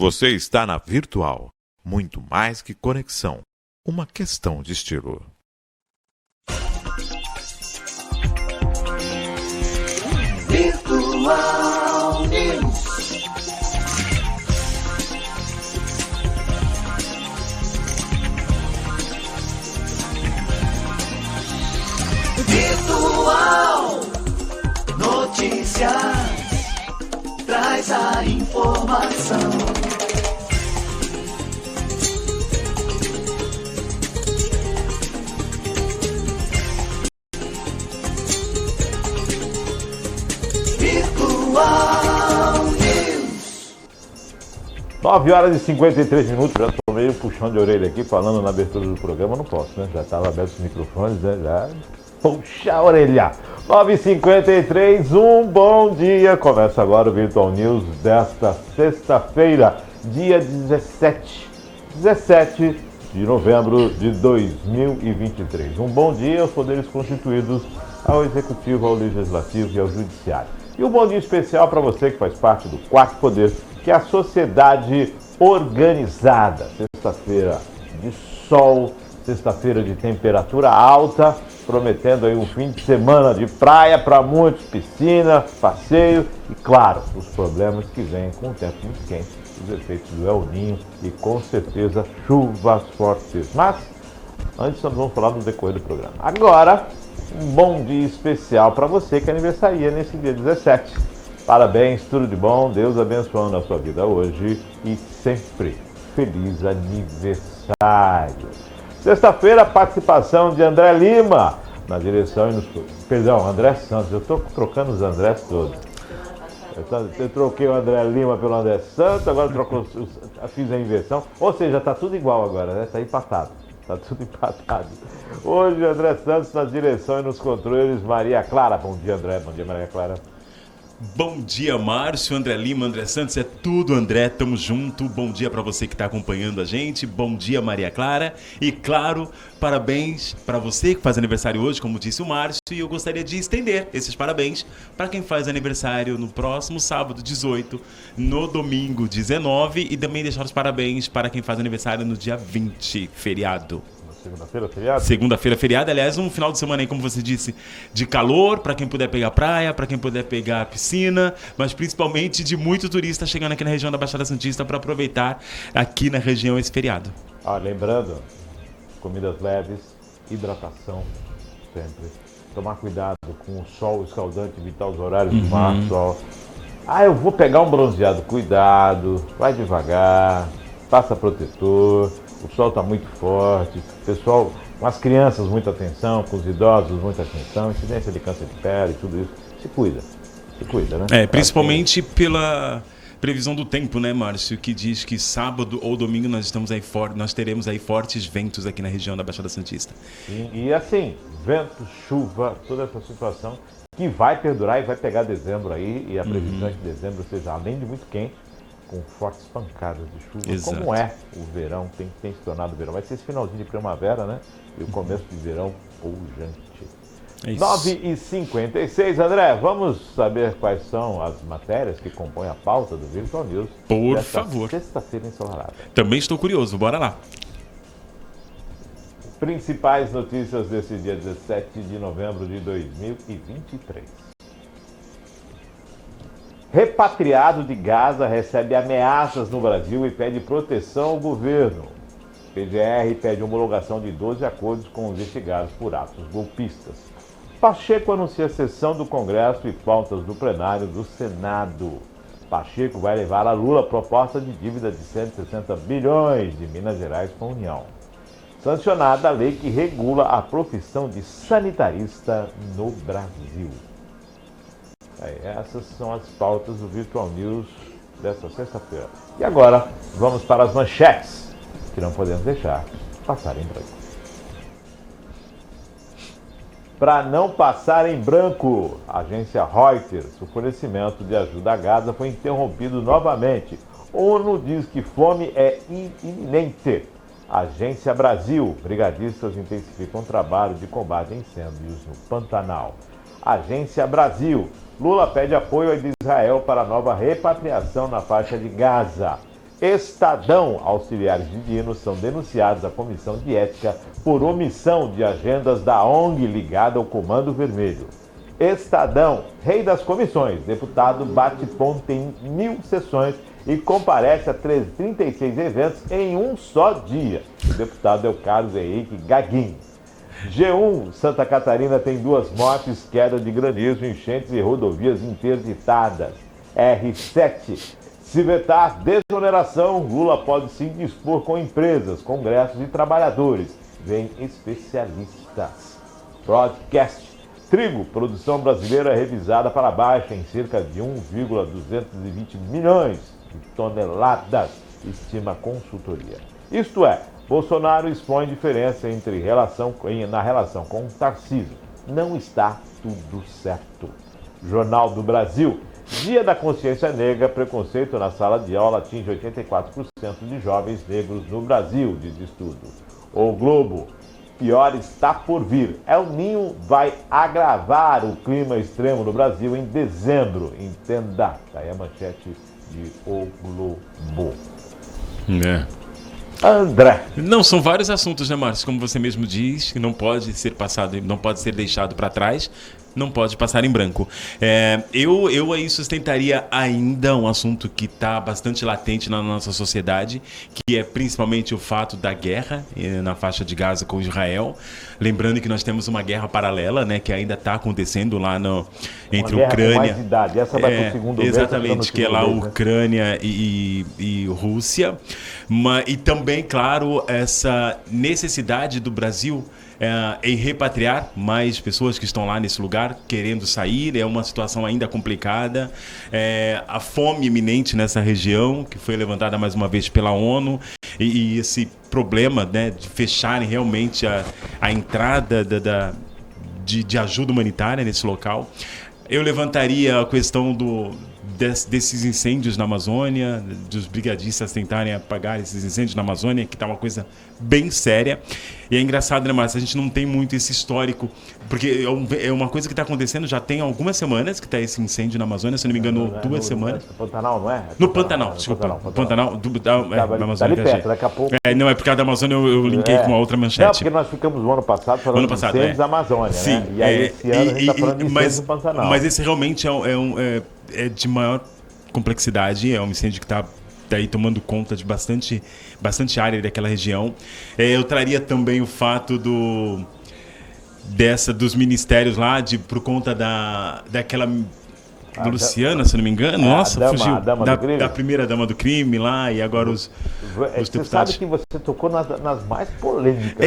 Você está na Virtual. Muito mais que conexão. Uma questão de estilo. Virtual News. Virtual Notícias. Traz a informação. 9 horas e 53 minutos, já estou meio puxão de orelha aqui, falando na abertura do programa, não posso, né? Já estava aberto os microfones, né? Já puxa a orelha. 9h53, um bom dia. Começa agora o Virtual News desta sexta-feira, dia 17 de novembro de 2023. Um bom dia aos poderes constituídos, ao Executivo, ao Legislativo e ao Judiciário. E um bom dia especial para você que faz parte do quarto poder, que é a sociedade organizada. Sexta-feira de sol, sexta-feira de temperatura alta, prometendo aí um fim de semana de praia para muitos, piscina, passeio e, claro, os problemas que vêm com o tempo muito quente, os efeitos do El Niño e, com certeza, chuvas fortes. Mas, antes nós vamos falar no decorrer do programa. Agora, um bom dia especial para você que aniversaria nesse dia 17. Parabéns, tudo de bom, Deus abençoando a sua vida hoje e sempre. Feliz aniversário! Sexta-feira, participação de André Lima na direção e nos... Perdão, André Santos, eu estou trocando os Andrés todos. Eu troquei o André Lima pelo André Santos, agora fiz a inversão. Ou seja, está tudo igual agora, né? Está empatado. Está tudo empatado. Hoje, André Santos na direção e nos controles, Maria Clara. Bom dia, André. Bom dia, Maria Clara. Bom dia, Márcio, André Lima, André Santos, é tudo, André, tamo junto. Bom dia para você que está acompanhando a gente. Bom dia, Maria Clara. E, claro, parabéns para você que faz aniversário hoje, como disse o Márcio. E eu gostaria de estender esses parabéns para quem faz aniversário no próximo sábado, 18, no domingo, 19. E também deixar os parabéns para quem faz aniversário no dia 20, feriado. Segunda-feira, feriado? Segunda-feira, feriado. Aliás, um final de semana aí, como você disse, de calor, para quem puder pegar praia, para quem puder pegar piscina, mas principalmente de muito turista chegando aqui na região da Baixada Santista para aproveitar aqui na região esse feriado. Lembrando, comidas leves, hidratação, sempre. Tomar cuidado com o sol escaldante, evitar os horários de mar, sol. Eu vou pegar um bronzeado, cuidado, vai devagar, passa protetor. O sol está muito forte, pessoal, com as crianças, muita atenção, com os idosos, muita atenção, incidência de câncer de pele, tudo isso. Se cuida, né? Principalmente pela previsão do tempo, né, Márcio, que diz que sábado ou domingo nós teremos aí fortes ventos aqui na região da Baixada Santista. Sim, e assim, vento, chuva, toda essa situação que vai perdurar e vai pegar dezembro aí, e a previsão é que dezembro seja, além de muito quente, com fortes pancadas de chuva. Exato. Como é o verão, tem se tornado verão. Vai ser esse finalzinho de primavera, né? E o começo de verão pujante. É isso. 9h56, André, vamos saber quais são as matérias que compõem a pauta do Virtual News. Por favor. Sexta-feira ensolarada. Também estou curioso, bora lá. Principais notícias desse dia 17 de novembro de 2023. Repatriado de Gaza recebe ameaças no Brasil e pede proteção ao governo. PGR pede homologação de 12 acordos com investigados por atos golpistas. Pacheco anuncia a sessão do Congresso e pautas do plenário do Senado. Pacheco vai levar a Lula proposta de dívida de 160 bilhões de Minas Gerais com a União. Sancionada a lei que regula a profissão de sanitarista no Brasil. Essas são as pautas do Virtual News desta sexta-feira. E agora, vamos para as manchetes, que não podemos deixar passar em branco. Para não passar em branco, a agência Reuters, o fornecimento de ajuda a Gaza foi interrompido novamente. ONU diz que fome é iminente. Agência Brasil, brigadistas intensificam o trabalho de combate a incêndios no Pantanal. Agência Brasil, Lula pede apoio a Israel para nova repatriação na faixa de Gaza. Estadão, auxiliares divinos são denunciados à Comissão de Ética por omissão de agendas da ONG ligada ao Comando Vermelho. Estadão, rei das comissões, deputado bate ponto em 1.000 sessões e comparece a 36 eventos em um só dia. O deputado é o Carlos Henrique Gaguin. G1, Santa Catarina tem 2 mortes, queda de granizo, enchentes e rodovias interditadas. R7, se vetar desoneração, Lula pode se indispor com empresas, congressos e trabalhadores. Vem especialistas. Broadcast, trigo, produção brasileira revisada para baixo em cerca de 1,220 milhões de toneladas, estima consultoria. Isto é, Bolsonaro expõe diferença na relação com Tarcísio. Não está tudo certo. Jornal do Brasil. Dia da Consciência Negra, preconceito na sala de aula atinge 84% de jovens negros no Brasil, diz estudo. O Globo. Pior está por vir. El Niño vai agravar o clima extremo no Brasil em dezembro. Entenda. Está aí a manchete de O Globo. André. Não, são vários assuntos, né, Márcio? Como você mesmo diz, que não pode ser passado, não pode ser deixado para trás, não pode passar em branco. Eu aí sustentaria ainda um assunto que está bastante latente na nossa sociedade, que é principalmente o fato da guerra na faixa de Gaza com Israel. Lembrando que nós temos uma guerra paralela, né, que ainda está acontecendo lá entre uma Ucrânia. Com mais idade. Essa vai pro segundo exatamente, que é lá mês, né? Ucrânia e Rússia. E também, claro, essa necessidade do Brasil em repatriar mais pessoas que estão lá nesse lugar, querendo sair. É uma situação ainda complicada. A fome iminente nessa região, que foi levantada mais uma vez pela ONU, e esse problema, né, de fecharem realmente a entrada de ajuda humanitária nesse local. Eu levantaria a questão desses incêndios na Amazônia, dos brigadistas tentarem apagar esses incêndios na Amazônia, que está uma coisa bem séria. E é engraçado, né, Márcio? A gente não tem muito esse histórico, porque é uma coisa que está acontecendo já tem algumas semanas que está esse incêndio na Amazônia, se não me engano, 2 semanas. No Pantanal, não é? No Pantanal, desculpa. Pantanal. Da Amazônia. Tá ali perto, daqui a pouco. Não, é por causa da Amazônia eu linkei com uma outra manchete. Não, porque nós ficamos no ano passado falando de incêndios da Amazônia, sim, né? E aí esse ano a gente está falando de incêndios do Pantanal. Mas esse realmente é de maior complexidade, é um incêndio que está aí tomando conta de bastante área daquela região. Eu traria também o fato dos ministérios lá, por conta daquela Luciana, se não me engano. Nossa, fugiu. Da primeira dama do crime lá, e agora os você deputados. sabe que você tocou nas mais polêmicas.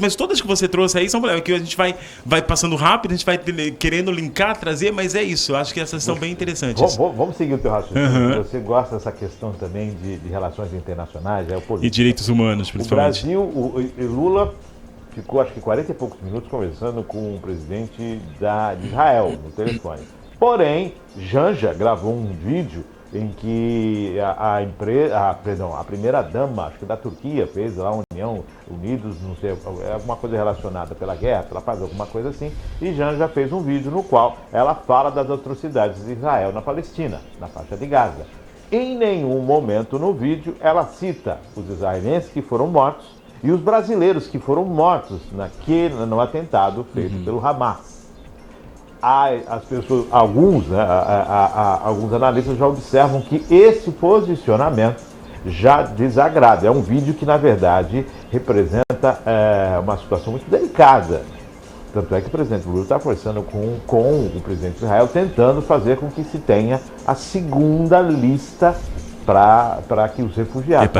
Mas todas que você trouxe aí são polêmicas, que a gente vai passando rápido, a gente vai querendo linkar, trazer, mas é isso. Eu acho que essas são bem interessantes. Vamos seguir o teu raciocínio. Você gosta dessa questão também de relações internacionais, e direitos humanos, principalmente. O Brasil, o Lula ficou acho que 40 e poucos minutos conversando com o presidente de Israel no telefone. Porém, Janja gravou um vídeo em que a primeira-dama, acho que da Turquia, fez lá uma União Unidos, não sei, alguma coisa relacionada pela guerra, pela paz, alguma coisa assim, e Janja fez um vídeo no qual ela fala das atrocidades de Israel na Palestina, na faixa de Gaza. Em nenhum momento no vídeo ela cita os israelenses que foram mortos e os brasileiros que foram mortos no atentado feito pelo Hamas. As pessoas, alguns analistas já observam que esse posicionamento já desagrada. É um vídeo que, na verdade, representa uma situação muito delicada. Tanto é que o presidente Lula está forçando com o presidente de Israel, tentando fazer com que se tenha a segunda lista para que os refugiados,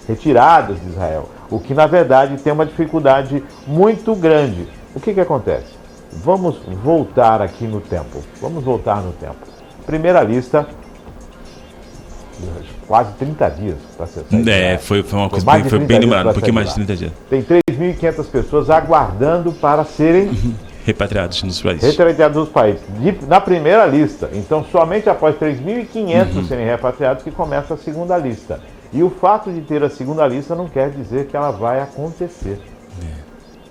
retiradas de Israel. O que, na verdade, tem uma dificuldade muito grande. O que acontece? Vamos voltar aqui no tempo. Primeira lista, quase 30 dias para ser saída. Foi uma coisa bem demorada, um pouquinho mais de 30 dias. Tem 3.500 pessoas aguardando para serem repatriados nos países. Na primeira lista. Então, somente após 3.500 serem repatriados que começa a segunda lista. E o fato de ter a segunda lista não quer dizer que ela vai acontecer.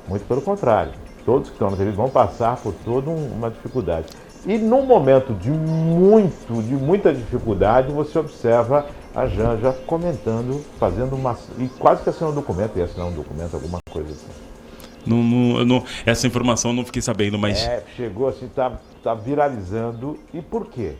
Muito pelo contrário. Todos que estão na TV vão passar por toda uma dificuldade. E num momento de muita dificuldade, você observa a Janja comentando, fazendo e quase que assinando um documento, ia assinar um documento, alguma coisa assim. Essa informação eu não fiquei sabendo, mas... Chegou assim, tá viralizando. E por quê?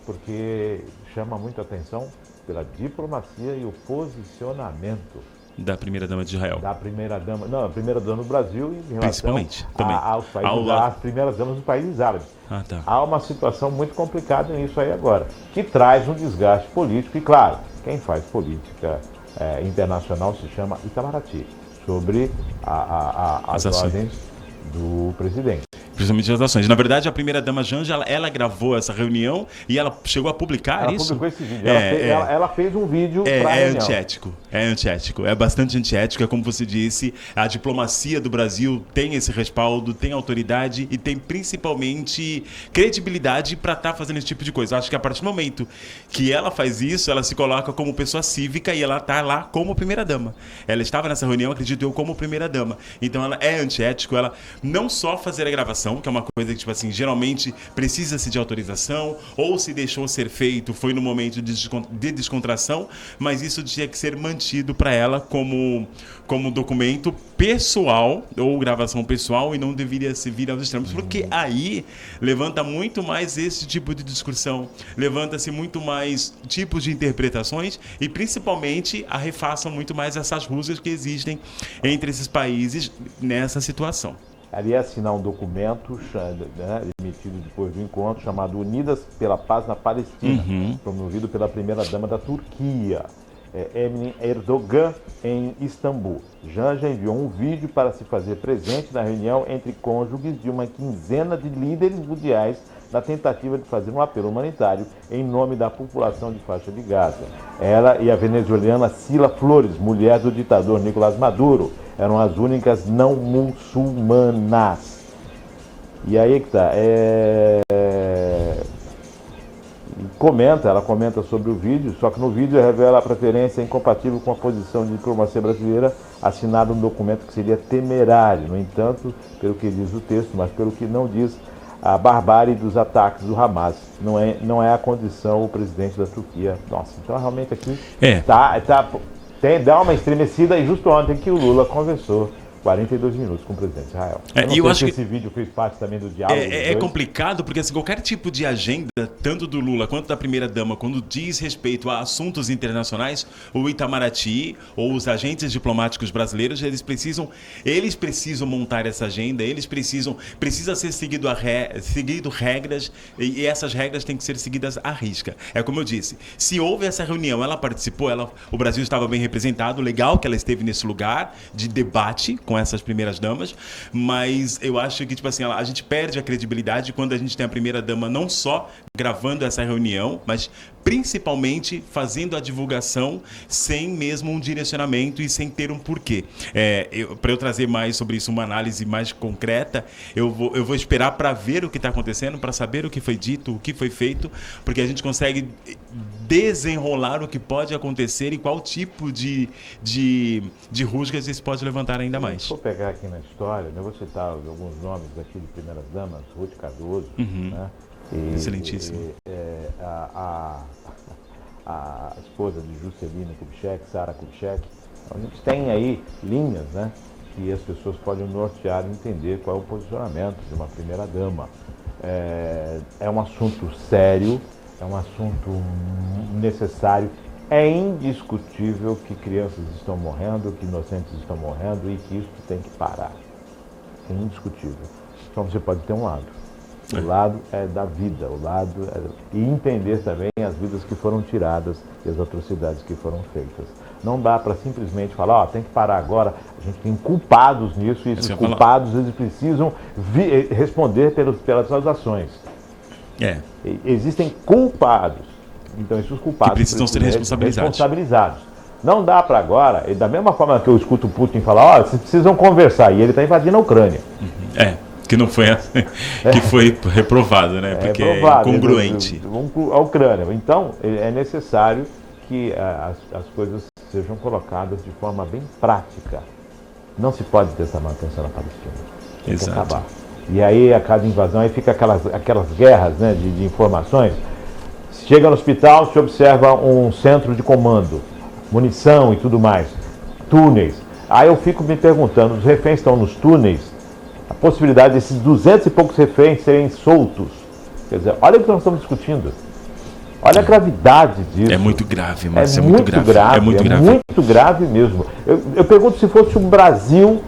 Porque chama muito a atenção pela diplomacia e o posicionamento da primeira-dama de Israel. Da primeira-dama, não, a primeira-dama do Brasil e em relação principalmente, também. Aos países, às primeiras-damas dos países árabes. Tá. Há uma situação muito complicada nisso aí agora, que traz um desgaste político. E claro, quem faz política internacional se chama Itamaraty, sobre as ordens do presidente. Principalmente as ações. Na verdade, a primeira-dama Janja, ela gravou essa reunião e ela chegou a publicar isso. Ela publicou esse vídeo. Ela fez um vídeo para a reunião. É antiético. É bastante antiético. É como você disse, a diplomacia do Brasil tem esse respaldo, tem autoridade e tem principalmente credibilidade para estar fazendo esse tipo de coisa. Acho que a partir do momento que ela faz isso, ela se coloca como pessoa cívica e ela está lá como primeira-dama. Ela estava nessa reunião, acredito eu, como primeira-dama. Então ela é antiético, ela não só fazer a gravação, que é uma coisa que, tipo assim, geralmente precisa-se de autorização, ou se deixou ser feito, foi no momento de descontração, mas isso tinha que ser mantido para ela como documento pessoal, ou gravação pessoal, e não deveria se vir aos extremos, porque aí levanta muito mais esse tipo de discussão, levanta-se muito mais tipos de interpretações, e principalmente arrefaçam muito mais essas rusgas que existem entre esses países nessa situação. Ali ia assinar um documento, emitido depois do encontro, chamado Unidas pela Paz na Palestina, promovido pela primeira-dama da Turquia, Emine Erdogan, em Istambul. Janja enviou um vídeo para se fazer presente na reunião entre cônjuges de uma quinzena de líderes mundiais na tentativa de fazer um apelo humanitário em nome da população de faixa de Gaza. Ela e a venezuelana Sila Flores, mulher do ditador Nicolás Maduro, eram as únicas não muçulmanas. E aí que tá. Ela comenta sobre o vídeo, só que no vídeo revela a preferência incompatível com a posição de diplomacia brasileira, assinado um documento que seria temerário. No entanto, pelo que diz o texto, mas pelo que não diz, a barbárie dos ataques do Hamas. Não é a condição o presidente da Turquia. Nossa, então realmente aqui dá uma estremecida, e justo ontem que o Lula conversou 42 minutos com o presidente de Israel. Eu acho que esse vídeo fez parte também do diálogo. É complicado, porque assim, qualquer tipo de agenda, tanto do Lula quanto da primeira-dama, quando diz respeito a assuntos internacionais, o Itamaraty ou os agentes diplomáticos brasileiros, eles precisam montar essa agenda, precisa ser seguido regras, e essas regras têm que ser seguidas à risca. É como eu disse, se houve essa reunião, ela participou, o Brasil estava bem representado, legal que ela esteve nesse lugar de debate com essas primeiras damas, mas eu acho que, tipo assim, a gente perde a credibilidade quando a gente tem a primeira-dama não só gravando essa reunião, mas principalmente fazendo a divulgação sem mesmo um direcionamento e sem ter um porquê. Para eu trazer mais sobre isso, uma análise mais concreta, eu vou esperar para ver o que está acontecendo, para saber o que foi dito, o que foi feito, porque a gente consegue desenrolar o que pode acontecer e qual tipo de rusgas isso pode levantar ainda mais. Vou pegar aqui na história, eu vou citar alguns nomes aqui de primeiras damas, Ruth Cardoso, né? Excelentíssimo. A esposa de Juscelino Kubitschek, Sara Kubitschek. A gente tem aí linhas, né, que as pessoas podem nortear e entender qual é o posicionamento de uma primeira-dama. É um assunto sério, é um assunto necessário. É indiscutível que crianças estão morrendo, que inocentes estão morrendo e que isso tem que parar. É indiscutível. Só você pode ter um lado. O lado é da vida, e entender também as vidas que foram tiradas e as atrocidades que foram feitas. Não dá para simplesmente falar, tem que parar agora. A gente tem culpados nisso, e esses culpados eles precisam responder pelas suas ações. Existem culpados. Então esses culpados que precisam ser responsabilizados. Não dá para agora, e da mesma forma que eu escuto o Putin falar, vocês precisam conversar, e ele está invadindo a Ucrânia. Que não foi que foi reprovado, né? Porque é incongruente. A Ucrânia. Então, é necessário que as coisas sejam colocadas de forma bem prática. Não se pode ter essa manutenção na Palestina. Tem que acabar. E aí a cada invasão, aí fica aquelas guerras, né, de informações. Chega no hospital, se observa um centro de comando, munição e tudo mais, túneis. Aí eu fico me perguntando, os reféns estão nos túneis, a possibilidade desses 200 e poucos reféns serem soltos. Quer dizer, olha o que nós estamos discutindo. Olha a gravidade disso. É muito grave, mas é muito grave. É muito grave mesmo. Eu pergunto se fosse o Brasil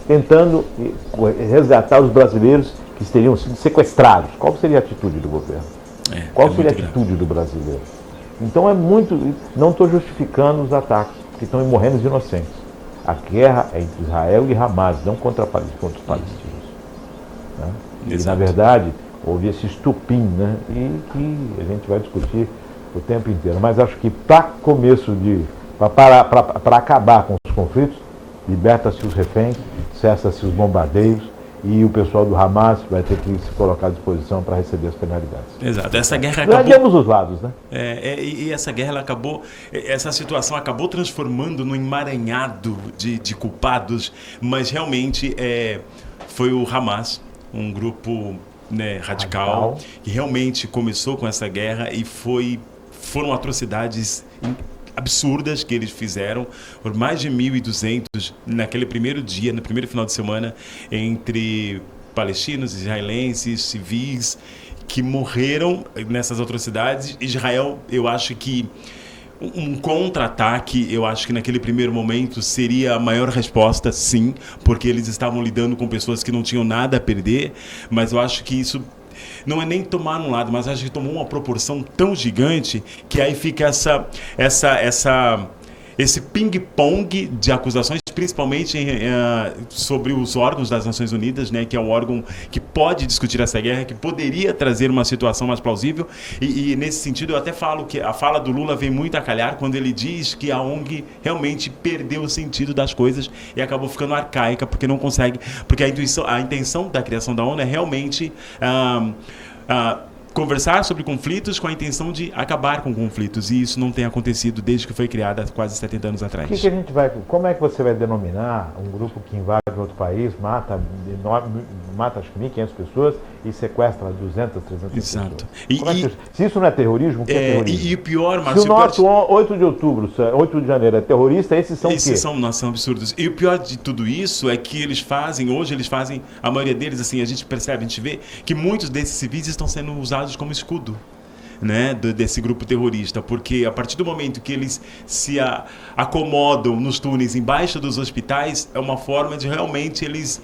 tentando resgatar os brasileiros que teriam sido sequestrados. Qual seria a atitude do governo? Qual seria a atitude do brasileiro? Então é muito... Não estou justificando os ataques, porque estão morrendo os inocentes. A guerra é entre Israel e Hamas, não contra os palestinos. Né? E, na verdade, houve esse estupim, né? E que a gente vai discutir o tempo inteiro. Mas acho que para acabar com os conflitos, liberta-se os reféns, cessa-se os bombardeios, e o pessoal do Hamas vai ter que se colocar à disposição para receber as penalidades. Exato. Essa guerra acabou... Nós temos os lados, né? E essa guerra, ela acabou... Essa situação acabou transformando num emaranhado de culpados, mas realmente foi o Hamas, um grupo, né, radical, que realmente começou com essa guerra e foram atrocidades absurdas que eles fizeram, por mais de 1.200 naquele primeiro dia, no primeiro final de semana, entre palestinos, israelenses, civis, que morreram nessas atrocidades. Israel, eu acho que um contra-ataque, eu acho que naquele primeiro momento seria a maior resposta, sim, porque eles estavam lidando com pessoas que não tinham nada a perder, mas eu acho que isso não é nem tomar um lado, mas acho que tomou uma proporção tão gigante que aí fica esse ping-pong de acusações, principalmente sobre os órgãos das Nações Unidas, né, que é um órgão que pode discutir essa guerra, que poderia trazer uma situação mais plausível. E nesse sentido, eu até falo que a fala do Lula vem muito a calhar quando ele diz que a ONG realmente perdeu o sentido das coisas e acabou ficando arcaica, porque não consegue, porque a intenção da criação da ONU é realmente conversar sobre conflitos com a intenção de acabar com conflitos, e isso não tem acontecido desde que foi criada há quase 70 anos atrás. Como é que você vai denominar um grupo que invade outro país, mata acho que 1.500 pessoas e sequestra 200, 300 Exato. pessoas? Se isso não é terrorismo, o que é terrorismo? E o pior, Márcio... Se o nosso 8 de janeiro é terrorista, esses são o quê? São absurdos. E o pior de tudo isso é que hoje eles fazem, a maioria deles, assim, a gente percebe, a gente vê que muitos desses civis estão sendo usados como escudo, né, desse grupo terrorista, porque a partir do momento que eles se acomodam nos túneis embaixo dos hospitais, é uma forma de realmente eles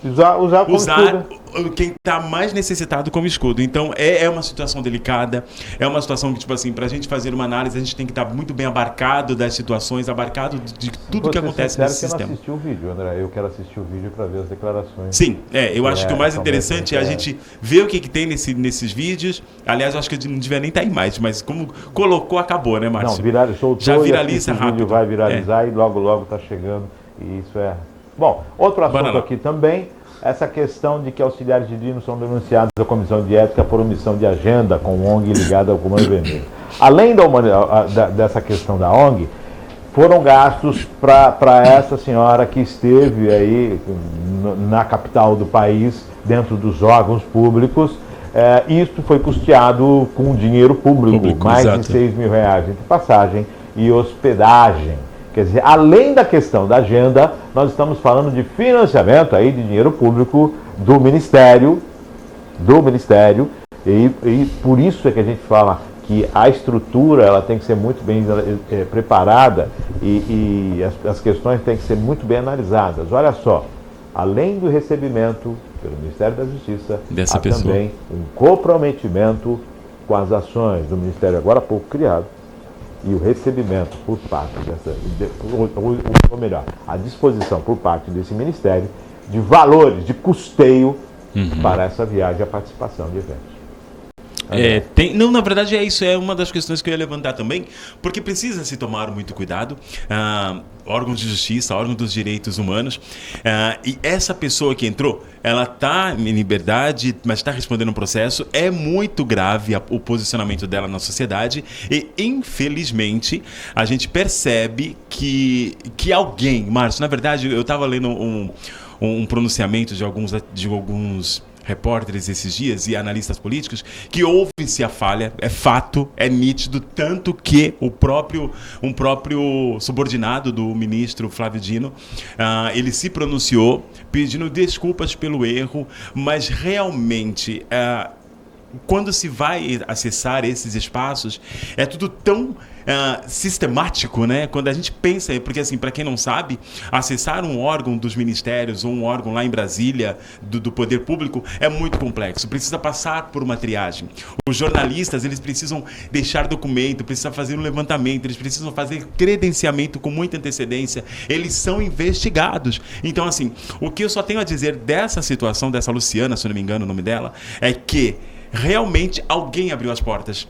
usar quem está mais necessitado como escudo. Então é uma situação delicada, é uma situação que, tipo assim, para a gente fazer uma análise, a gente tem que estar muito bem abarcado das situações, abarcado de tudo que acontece nesse sistema. Eu não assisti o vídeo, André, eu quero assistir o vídeo para ver as declarações. Sim, eu acho que o mais interessante é a gente ver o que tem nesses vídeos. Aliás, eu acho que não devia nem estar em mais, mas como colocou, acabou, né, Márcio? Não, já viraliza rápido. O vídeo vai viralizar e logo está chegando, e isso é... Bom, outro assunto aqui também, essa questão de que auxiliares de Dino são denunciados à Comissão de Ética por omissão de agenda com ONG ligada ao Comando Vermelho. Além dessa questão da ONG, foram gastos para essa senhora que esteve aí na capital do país, dentro dos órgãos públicos. Isto foi custeado com dinheiro público, mais de 6 mil reais entre passagem e hospedagem. Quer dizer, além da questão da agenda, nós estamos falando de financiamento aí de dinheiro público do Ministério, e por isso é que a gente fala que a estrutura ela tem que ser muito bem preparada e as questões têm que ser muito bem analisadas. Olha só, além do recebimento pelo Ministério da Justiça, há também um comprometimento com as ações do Ministério agora há pouco criado e o recebimento por parte ou melhor, a disposição por parte desse Ministério de valores de custeio para essa viagem e a participação de eventos. Na verdade é isso, é uma das questões que eu ia levantar também, porque precisa se tomar muito cuidado, órgãos de justiça, órgãos dos direitos humanos, e essa pessoa que entrou, ela está em liberdade, mas está respondendo um processo, é muito grave o posicionamento dela na sociedade e, infelizmente, a gente percebe que alguém, Márcio, na verdade, eu estava lendo um pronunciamento de alguns repórteres esses dias e analistas políticos que houve-se a falha, é fato, é nítido, tanto que um próprio subordinado do ministro Flávio Dino, ele se pronunciou pedindo desculpas pelo erro, mas realmente quando se vai acessar esses espaços, é tudo tão sistemático, né? Quando a gente pensa, porque assim, para quem não sabe, acessar um órgão dos ministérios ou um órgão lá em Brasília do poder público é muito complexo, precisa passar por uma triagem. Os jornalistas, eles precisam deixar documento, precisam fazer um levantamento, eles precisam fazer credenciamento com muita antecedência, eles são investigados. Então, assim, o que eu só tenho a dizer dessa situação, dessa Luciana, se eu não me engano o nome dela, é que realmente alguém abriu as portas.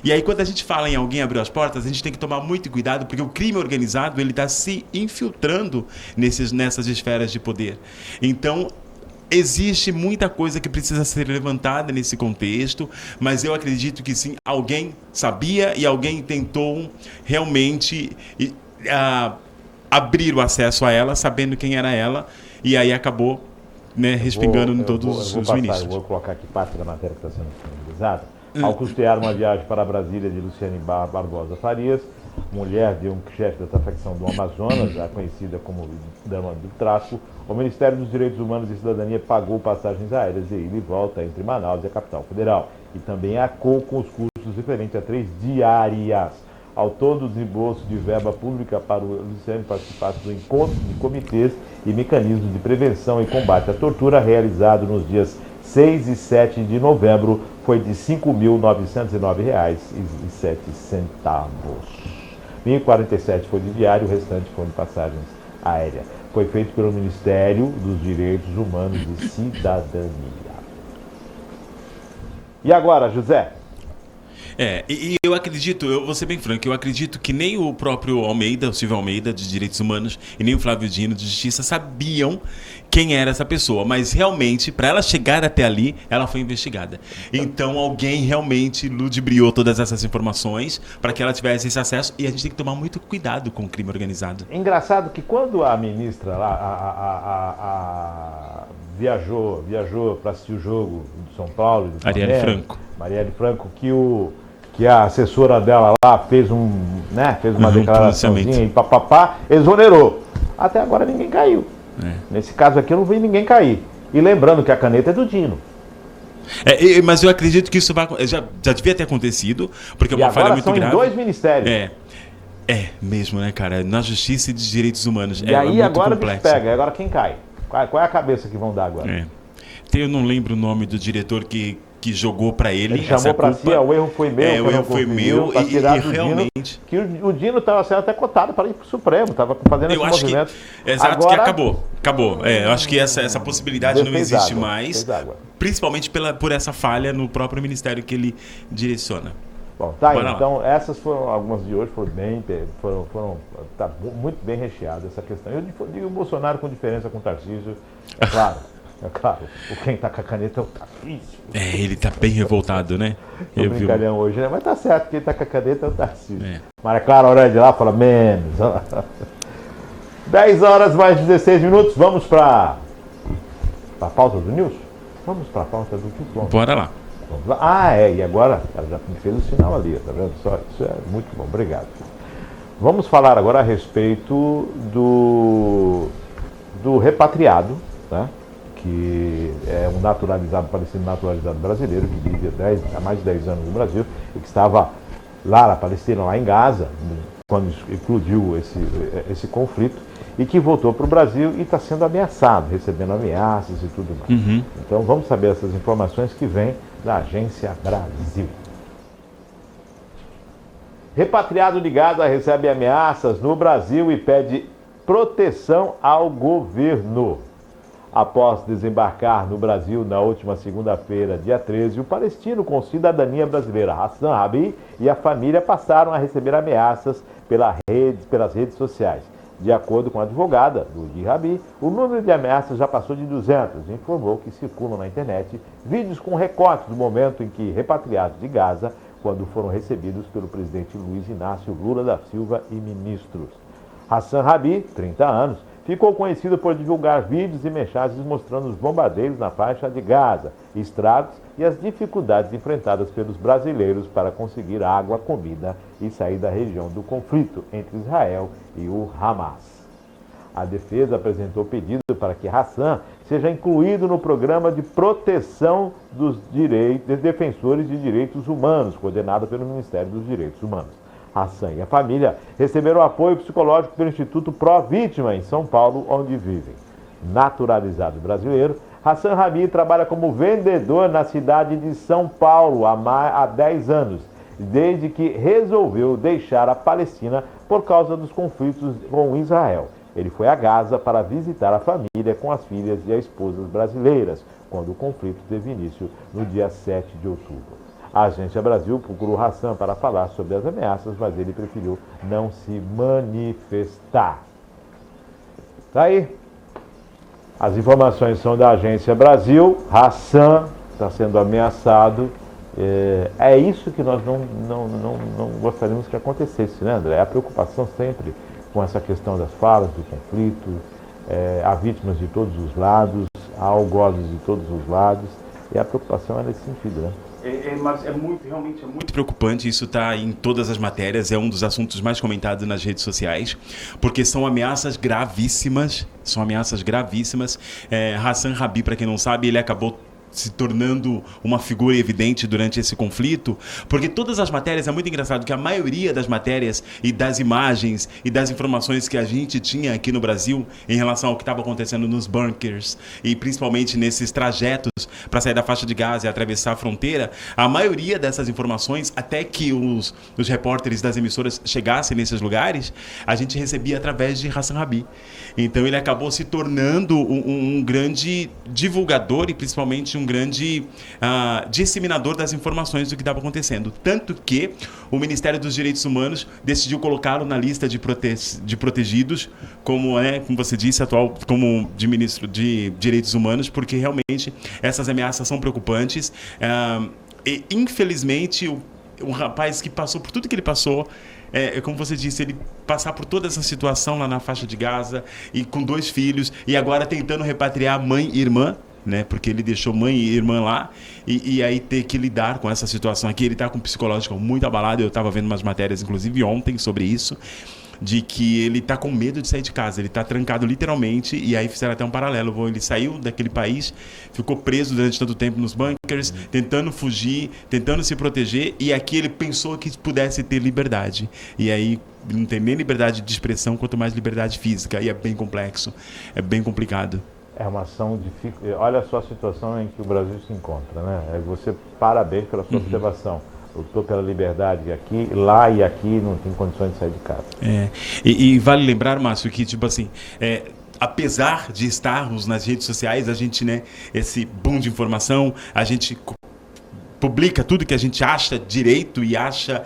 E aí, quando a gente fala em alguém abriu as portas, a gente tem que tomar muito cuidado, porque o crime organizado ele está se infiltrando nessas esferas de poder. Então, existe muita coisa que precisa ser levantada nesse contexto, mas eu acredito que sim, alguém sabia e alguém tentou realmente abrir o acesso a ela, sabendo quem era ela, e aí acabou, né, respingando em todos os ministros. Eu vou colocar aqui parte da matéria que está sendo disponibilizada. Ao custear uma viagem para Brasília de Luciane Barbosa Farias, mulher de um chefe dessa facção do Amazonas, já conhecida como Dama do Tráfico, o Ministério dos Direitos Humanos e Cidadania pagou passagens aéreas de ida e volta entre Manaus e a capital federal, e também arcou com os custos referentes a 3 diárias. Ao todo, o desembolso de verba pública para o Luciane participar do encontro de comitês e mecanismos de prevenção e combate à tortura realizado nos dias 6 e 7 de novembro foi de R$ 5.909,07. R$ 1.047 foi de diário, o restante foi de passagens aéreas. Foi feito pelo Ministério dos Direitos Humanos e Cidadania. E agora, José? E eu acredito, eu vou ser bem franco, eu acredito que nem o próprio Almeida, o Silvio Almeida, de Direitos Humanos, e nem o Flávio Dino, de Justiça, sabiam quem era essa pessoa, mas realmente, para ela chegar até ali, ela foi investigada. Então, alguém realmente ludibriou todas essas informações para que ela tivesse esse acesso, e a gente tem que tomar muito cuidado com o crime organizado. Engraçado que quando a ministra lá, viajou para assistir o jogo de São Paulo, de Marielle Franco, que a assessora dela lá fez uma declaraçãozinha e papapá, exonerou. Até agora ninguém caiu. Nesse caso aqui eu não vi ninguém cair. E lembrando que a caneta é do Dino. Mas eu acredito que isso já devia ter acontecido, porque é uma falha muito grave. Em 2 ministérios. Mesmo, né, cara? Na Justiça e de Direitos Humanos. E aí muito agora complexo. Pega, agora quem cai? Qual é a cabeça que vão dar agora? Eu não lembro o nome do diretor que jogou para ele. Ele chamou para si, o erro foi meu. O erro foi meu e realmente... Que o Dino estava sendo até cotado para ir para o Supremo, estava fazendo esse movimento. Exato, agora, que acabou. Eu acho que essa possibilidade não existe mais, principalmente por essa falha no próprio ministério que ele direciona. Bom, tá aí, então essas foram algumas de hoje, tá muito bem recheadas essa questão. Eu digo o Bolsonaro com diferença com o Tarcísio, é claro. Quem tá com a caneta é o Tarcísio. Ele tá bem revoltado, né? Eu brincalhão hoje, né? Mas tá certo, quem tá com a caneta é o Tarcísio. Maria Clara, hora de lá, fala menos. 10 horas mais 16 minutos, vamos para a pauta do News? Vamos para a pauta do News. Bora lá. E agora, ela já me fez o sinal ali, tá vendo? Isso é muito bom, obrigado. Vamos falar agora a respeito do repatriado, né? Que é um palestino naturalizado brasileiro, que vive há mais de 10 anos no Brasil, e que estava lá na Palestina, lá em Gaza, quando explodiu esse conflito, e que voltou para o Brasil e está sendo ameaçado, recebendo ameaças e tudo mais. Então vamos saber essas informações que vêm da Agência Brasil. Repatriado de Gaza recebe ameaças no Brasil e pede proteção ao governo. Após desembarcar no Brasil na última segunda-feira, dia 13, o palestino com cidadania brasileira, Hassan Rabi, e a família passaram a receber ameaças pelas redes sociais. De acordo com a advogada do Rabi, o número de ameaças já passou de 200 e informou que circulam na internet vídeos com recortes do momento em que repatriados de Gaza, quando foram recebidos pelo presidente Luiz Inácio Lula da Silva e ministros. Hassan Rabi, 30 anos, ficou conhecido por divulgar vídeos e mensagens mostrando os bombardeios na faixa de Gaza, estragos e as dificuldades enfrentadas pelos brasileiros para conseguir água, comida e sair da região do conflito entre Israel e o Hamas. A defesa apresentou pedido para que Hassan seja incluído no programa de proteção dos defensores de direitos humanos, coordenado pelo Ministério dos Direitos Humanos. Hassan e a família receberam apoio psicológico pelo Instituto Pró-Vítima, em São Paulo, onde vivem. Naturalizado brasileiro, Hassan Rabi trabalha como vendedor na cidade de São Paulo há 10 anos, desde que resolveu deixar a Palestina por causa dos conflitos com Israel. Ele foi a Gaza para visitar a família com as filhas e as esposas brasileiras, quando o conflito teve início no dia 7 de outubro. A Agência Brasil procurou Hassan para falar sobre as ameaças, mas ele preferiu não se manifestar. Tá aí. As informações são da Agência Brasil. Hassan está sendo ameaçado. É isso que nós não gostaríamos que acontecesse, né, André? A preocupação sempre com essa questão das falas, do conflito, há vítimas de todos os lados, há algozes de todos os lados, e a preocupação é nesse sentido, né? Mas realmente é muito preocupante, isso está em todas as matérias, é um dos assuntos mais comentados nas redes sociais, porque são ameaças gravíssimas, Hassan Rabi, para quem não sabe, ele acabou se tornando uma figura evidente durante esse conflito, porque todas as matérias, é muito engraçado que a maioria das matérias e das imagens e das informações que a gente tinha aqui no Brasil em relação ao que estava acontecendo nos bunkers e principalmente nesses trajetos para sair da faixa de Gaza e atravessar a fronteira, a maioria dessas informações, até que os repórteres das emissoras chegassem nesses lugares, a gente recebia através de Hassan Rabi. Então ele acabou se tornando um grande divulgador e principalmente um grande disseminador das informações do que estava acontecendo. Tanto que o Ministério dos Direitos Humanos decidiu colocá-lo na lista de protegidos, como você disse, atual como de ministro de Direitos Humanos, porque realmente essas ameaças são preocupantes. E infelizmente um rapaz que passou por tudo que ele passou, como você disse, ele passar por toda essa situação lá na faixa de Gaza e com 2 filhos e agora tentando repatriar mãe e irmã, né? Porque ele deixou mãe e irmã lá e aí ter que lidar com essa situação aqui. Ele está com o psicológico muito abalado. Eu estava vendo umas matérias, inclusive ontem, sobre isso, de que ele está com medo de sair de casa. Ele está trancado literalmente e aí fizeram até um paralelo. Ele saiu daquele país, ficou preso durante tanto tempo nos bunkers, tentando fugir, tentando se proteger, e aqui ele pensou que pudesse ter liberdade. E aí não tem nem liberdade de expressão, quanto mais liberdade física. E é bem complexo, é bem complicado. É uma ação difícil. Olha só a situação em que o Brasil se encontra, né? Você, parabéns pela sua observação. Lutou pela liberdade aqui, lá e aqui não tem condições de sair de casa. E vale lembrar, Márcio, que tipo assim, apesar de estarmos nas redes sociais, a gente, né, esse boom de informação, a gente publica tudo que a gente acha direito e acha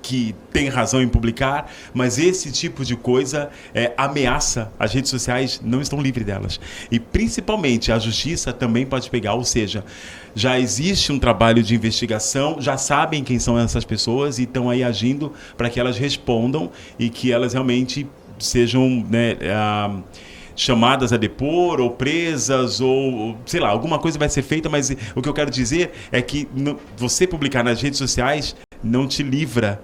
que tem razão em publicar, mas esse tipo de coisa ameaça. As redes sociais não estão livres delas. E principalmente a justiça também pode pegar, ou seja, já existe um trabalho de investigação, já sabem quem são essas pessoas e estão aí agindo para que elas respondam e que elas realmente sejam, né, chamadas a depor ou presas ou, sei lá, alguma coisa vai ser feita, mas o que eu quero dizer é que você publicar nas redes sociais não te livra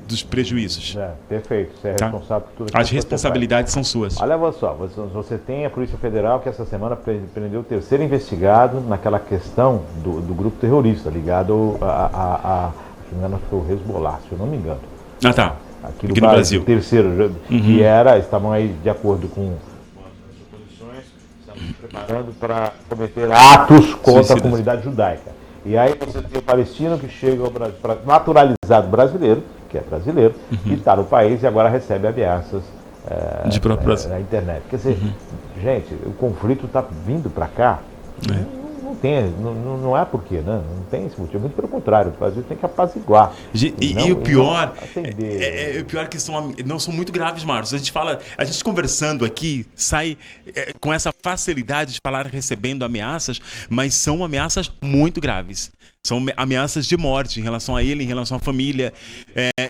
dos prejuízos. Perfeito, você é responsável por tudo. As responsabilidades são suas. Olha só, você tem a Polícia Federal que essa semana prendeu o 3º investigado naquela questão do grupo terrorista ligado se não me engano, foi o Hezbollah, se eu não me engano. Tá. Aqui no Brasil. Terceiro, que estavam aí de acordo com as oposições, estavam se preparando para cometer atos contra a comunidade judaica. E aí você tem o palestino que chega ao Brasil, naturalizado brasileiro, que é brasileiro, e está no país e agora recebe ameaças na internet. Quer dizer, gente, o conflito está vindo para cá, não é porquê, né? Não tem esse motivo, muito pelo contrário, o Brasil tem que apaziguar. E o pior o pior é que não são muito graves, Marcos. A gente conversando aqui, sai com essa facilidade de falar recebendo ameaças, mas são ameaças muito graves. São ameaças de morte em relação a ele, em relação à família.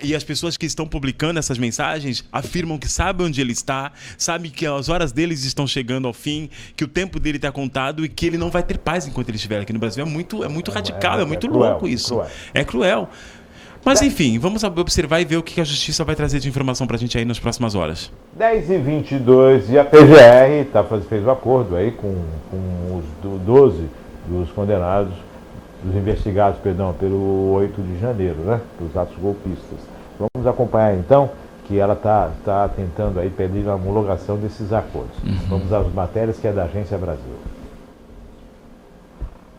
E as pessoas que estão publicando essas mensagens afirmam que sabem onde ele está, sabem que as horas deles estão chegando ao fim, que o tempo dele está contado e que ele não vai ter paz enquanto ele estiver aqui no Brasil. É muito radical, é muito louco isso. Cruel. É cruel. Mas enfim, vamos observar e ver o que a justiça vai trazer de informação pra gente aí nas próximas horas. 10h22 e a PGR fez um acordo aí com os 12 dos condenados, dos investigados, pelo 8 de janeiro, né? Dos atos golpistas. Vamos acompanhar então que ela está tentando aí pedir a homologação desses acordos. Vamos às matérias que é da Agência Brasil.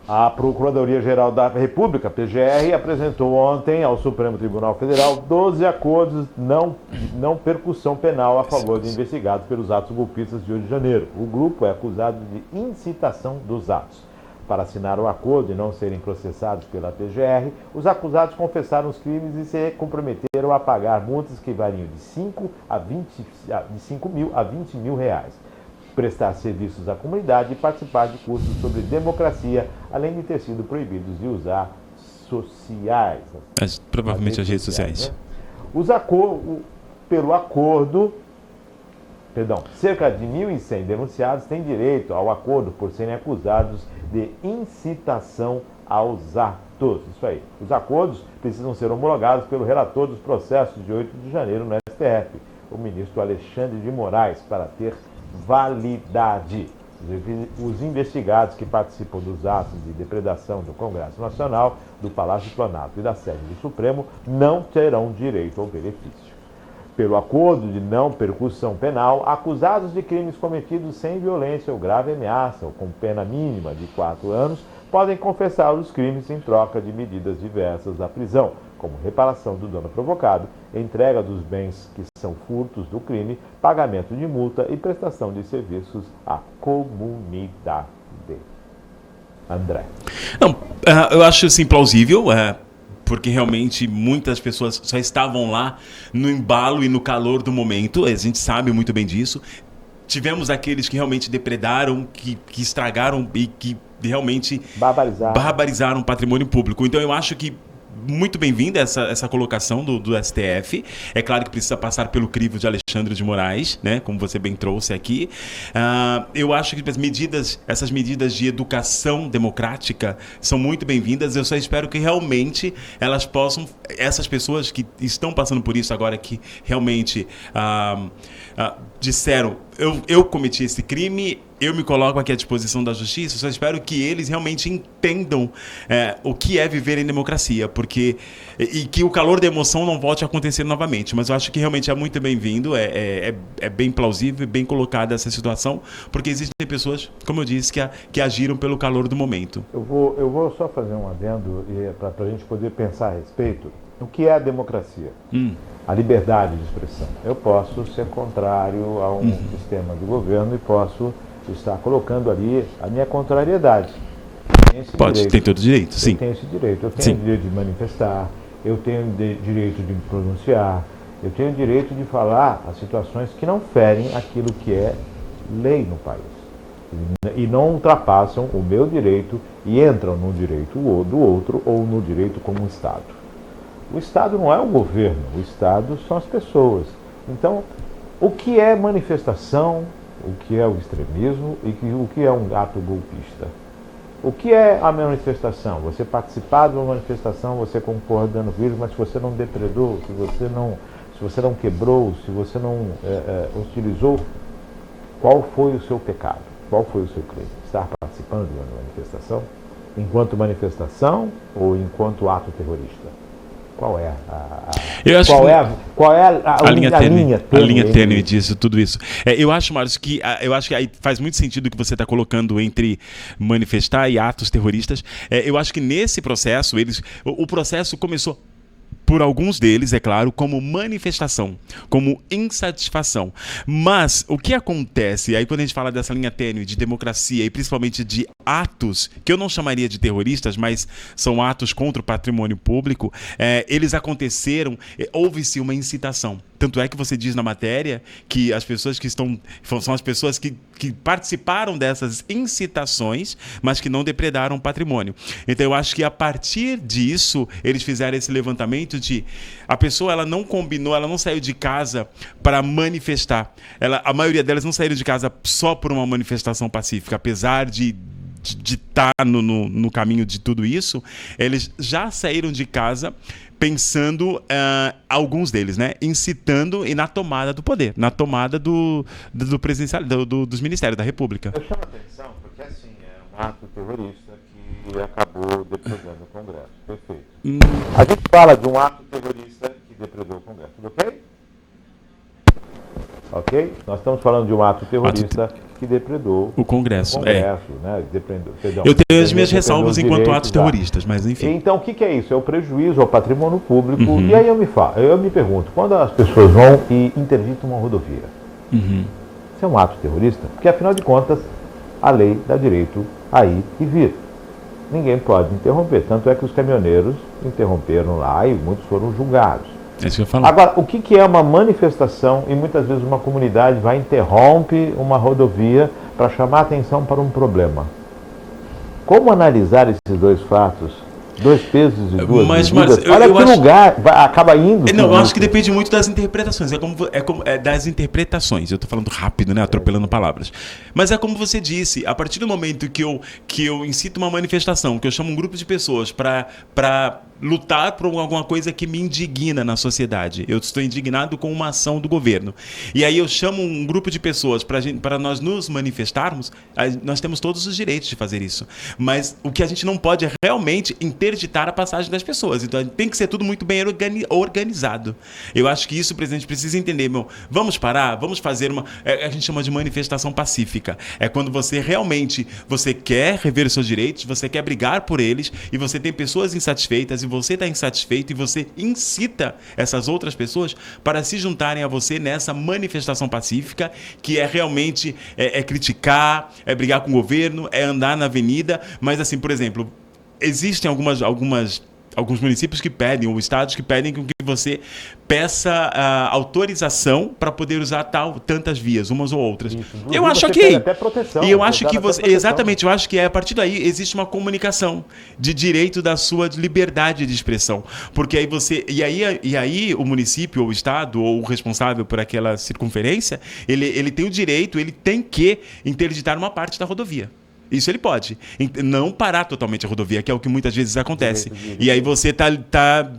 A Procuradoria-Geral da República, PGR, apresentou ontem ao Supremo Tribunal Federal 12 acordos não percussão penal a favor de investigados pelos atos golpistas de 8 de janeiro. O grupo é acusado de incitação dos atos. Para assinar o acordo e não serem processados pela PGR, os acusados confessaram os crimes e se comprometeram a pagar multas que variam de 5 mil a 20 mil reais, prestar serviços à comunidade e participar de cursos sobre democracia, além de ter sido proibidos de usar sociais. Provavelmente as redes sociais. Né? Pelo acordo, cerca de 1.100 denunciados têm direito ao acordo por serem acusados de incitação aos atos. Isso aí. Os acordos precisam ser homologados pelo relator dos processos de 8 de janeiro no STF, o ministro Alexandre de Moraes, para ter validade. Os investigados que participam dos atos de depredação do Congresso Nacional, do Palácio Planalto e da sede do Supremo não terão direito ao benefício. Pelo acordo de não percussão penal, acusados de crimes cometidos sem violência ou grave ameaça ou com pena mínima de 4 anos, podem confessar os crimes em troca de medidas diversas à prisão, como reparação do dano provocado, entrega dos bens que são furtos do crime, pagamento de multa e prestação de serviços à comunidade. André. Não, eu acho assim plausível, porque realmente muitas pessoas só estavam lá no embalo e no calor do momento, a gente sabe muito bem disso. Tivemos aqueles que realmente depredaram, que estragaram e que realmente barbarizaram o patrimônio público. Então eu acho que muito bem-vinda essa colocação do STF. É claro que precisa passar pelo crivo de Alexandre de Moraes, né? Como você bem trouxe aqui. Eu acho que essas medidas de educação democrática são muito bem-vindas. Eu só espero que realmente elas possam, essas pessoas que estão passando por isso agora, que realmente disseram, eu cometi esse crime, eu me coloco aqui à disposição da justiça, só espero que eles realmente entendam o que é viver em democracia, e que o calor da emoção não volte a acontecer novamente. Mas eu acho que realmente é muito bem-vindo, é bem plausível, bem colocada essa situação, porque existem pessoas, como eu disse, que agiram pelo calor do momento. Eu vou só fazer um adendo para a gente poder pensar a respeito. O que é a democracia? A liberdade de expressão. Eu posso ser contrário a um sistema de governo e posso estar colocando ali a minha contrariedade. Tem todo o direito, sim. Eu tenho esse direito. Eu tenho o direito de manifestar, eu tenho o direito de me pronunciar, eu tenho o direito de falar as situações que não ferem aquilo que é lei no país. E não ultrapassam o meu direito e entram no direito do outro ou no direito como Estado. O Estado não é o governo, o Estado são as pessoas. Então, o que é manifestação, o que é o extremismo e o que é um ato golpista? O que é a manifestação? Você participar de uma manifestação, você concordando com isso, mas se você não depredou, se você não quebrou, se você não hostilizou, qual foi o seu pecado? Qual foi o seu crime? Estar participando de uma manifestação? Enquanto manifestação ou enquanto ato terrorista? Qual é a linha tênue disso, tudo isso? Eu acho, Márcio, que aí faz muito sentido o que você está colocando entre manifestar e atos terroristas. Eu acho que nesse processo, o processo começou por alguns deles, é claro, como manifestação, como insatisfação. Mas o que acontece, aí quando a gente fala dessa linha tênue de democracia e principalmente de atos, que eu não chamaria de terroristas, mas são atos contra o patrimônio público, eles aconteceram, houve-se uma incitação. tanto é que você diz na matéria que as pessoas que estão... São as pessoas que participaram dessas incitações, mas que não depredaram o patrimônio. Então, eu acho que a partir disso, eles fizeram esse levantamento de... A pessoa, ela não combinou, ela não saiu de casa para manifestar. A maioria delas não saíram de casa só por uma manifestação pacífica, apesar de estar no caminho de tudo isso, eles já saíram de casa pensando, alguns deles, né, incitando e na tomada do poder, na tomada do presidencial, dos ministérios da República. Eu chamo a atenção porque, assim, é um ato terrorista que acabou depredando o Congresso. Perfeito. A gente fala de um ato terrorista que depredou o Congresso, tudo ok? Ok? Nós estamos falando de um ato terrorista que depredou o Congresso. Né? Eu tenho as minhas ressalvas enquanto atos terroristas, mas enfim. Então, o que é isso? É o prejuízo ao patrimônio público. E aí eu me pergunto, quando as pessoas vão e interditam uma rodovia, isso é um ato terrorista? Porque, afinal de contas, a lei dá direito a ir e vir. Ninguém pode interromper. Tanto é que os caminhoneiros interromperam lá e muitos foram julgados. É isso que eu falo. Agora, o que é uma manifestação e muitas vezes uma comunidade vai e interrompe uma rodovia para chamar a atenção para um problema? Como analisar esses dois fatos? Dois pesos e duas medidas? Olha que lugar acaba indo. Não, eu acho que depende muito das interpretações. Das interpretações. Eu estou falando rápido, né? Atropelando palavras. Mas é como você disse, a partir do momento que eu incito uma manifestação, que eu chamo um grupo de pessoas para lutar por alguma coisa que me indigna na sociedade. Eu estou indignado com uma ação do governo. E aí eu chamo um grupo de pessoas para nós nos manifestarmos, nós temos todos os direitos de fazer isso. Mas o que a gente não pode é realmente interditar a passagem das pessoas. Então tem que ser tudo muito bem organizado. Eu acho que isso o presidente precisa entender. Vamos parar, vamos fazer a gente chama de manifestação pacífica. É quando você quer rever os seus direitos, você quer brigar por eles e você tem pessoas insatisfeitas e você está insatisfeito e você incita essas outras pessoas para se juntarem a você nessa manifestação pacífica, que é realmente criticar, é brigar com o governo, é andar na avenida. Mas, assim, por exemplo, existem alguns municípios que pedem, ou estados que pedem que você peça autorização para poder usar tantas vias, umas ou outras. Isso, eu acho que até proteção, e eu acho que exatamente, eu acho que a partir daí existe uma comunicação de direito da sua liberdade de expressão, porque aí o município ou o estado ou o responsável por aquela circunferência, ele tem o direito, ele tem que interditar uma parte da rodovia. Isso ele pode. Não parar totalmente a rodovia, que é o que muitas vezes acontece. E aí você tá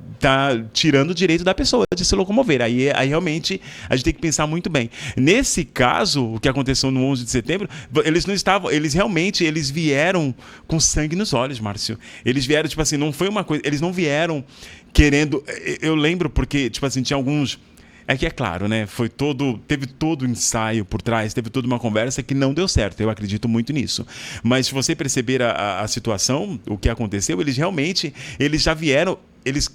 tirando o direito da pessoa de se locomover. Aí realmente a gente tem que pensar muito bem. Nesse caso, o que aconteceu no 11 de setembro, eles vieram com sangue nos olhos, Márcio. Eles vieram, tipo assim, não foi uma coisa... Eles não vieram querendo... Eu lembro porque, tipo assim, tinha alguns... É que é claro, né? Teve todo o ensaio por trás, teve toda uma conversa que não deu certo. Eu acredito muito nisso. Mas se você perceber a situação, o que aconteceu, eles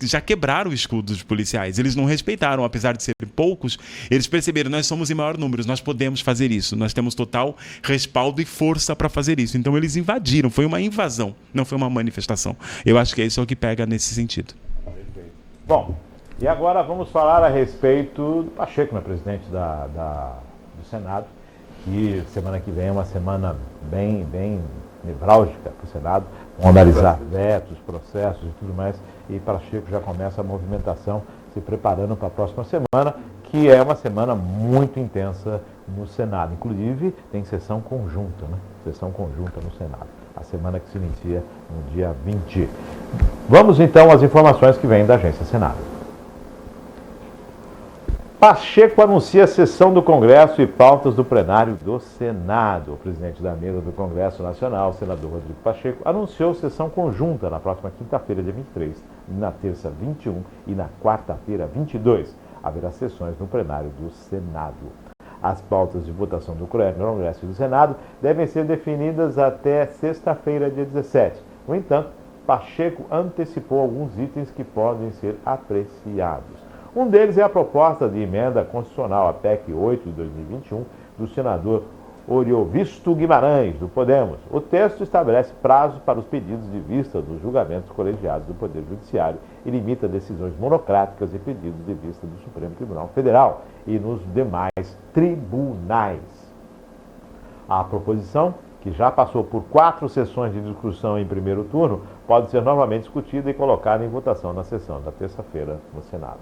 já quebraram o escudo dos policiais. Eles não respeitaram, apesar de serem poucos, eles perceberam, nós somos em maior número, nós podemos fazer isso, nós temos total respaldo e força para fazer isso. Então eles invadiram, foi uma invasão, não foi uma manifestação. Eu acho que é isso que pega nesse sentido. Perfeito. Bom, e agora vamos falar a respeito do Pacheco, né, presidente do Senado, que semana que vem é uma semana bem nevrálgica para o Senado. Vamos analisar vetos, processos e tudo mais. E Pacheco já começa a movimentação, se preparando para a próxima semana, que é uma semana muito intensa no Senado. Inclusive, tem sessão conjunta, né? Sessão conjunta no Senado. A semana que se inicia no dia 20. Vamos então às informações que vêm da Agência Senado. Pacheco anuncia a sessão do Congresso e pautas do plenário do Senado. O presidente da mesa do Congresso Nacional, o senador Rodrigo Pacheco, anunciou sessão conjunta na próxima quinta-feira, dia 23, na terça 21 e na quarta-feira 22. Haverá sessões no plenário do Senado. As pautas de votação do Congresso e do Senado devem ser definidas até sexta-feira, dia 17. No entanto, Pacheco antecipou alguns itens que podem ser apreciados. Um deles é a proposta de emenda constitucional, a PEC 8 de 2021, do senador Oriovisto Guimarães, do Podemos. O texto estabelece prazo para os pedidos de vista dos julgamentos colegiados do Poder Judiciário e limita decisões monocráticas e pedidos de vista do Supremo Tribunal Federal e nos demais tribunais. A proposição, que já passou por 4 sessões de discussão em primeiro turno, pode ser novamente discutida e colocada em votação na sessão da terça-feira no Senado.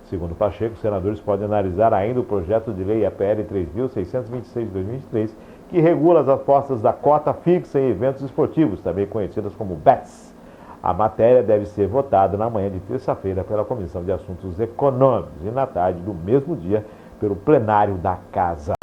Segundo Pacheco, os senadores podem analisar ainda o projeto de lei APL 3.626 de 2023, que regula as apostas da cota fixa em eventos esportivos, também conhecidas como BETs. A matéria deve ser votada na manhã de terça-feira pela Comissão de Assuntos Econômicos e na tarde do mesmo dia pelo plenário da Casa.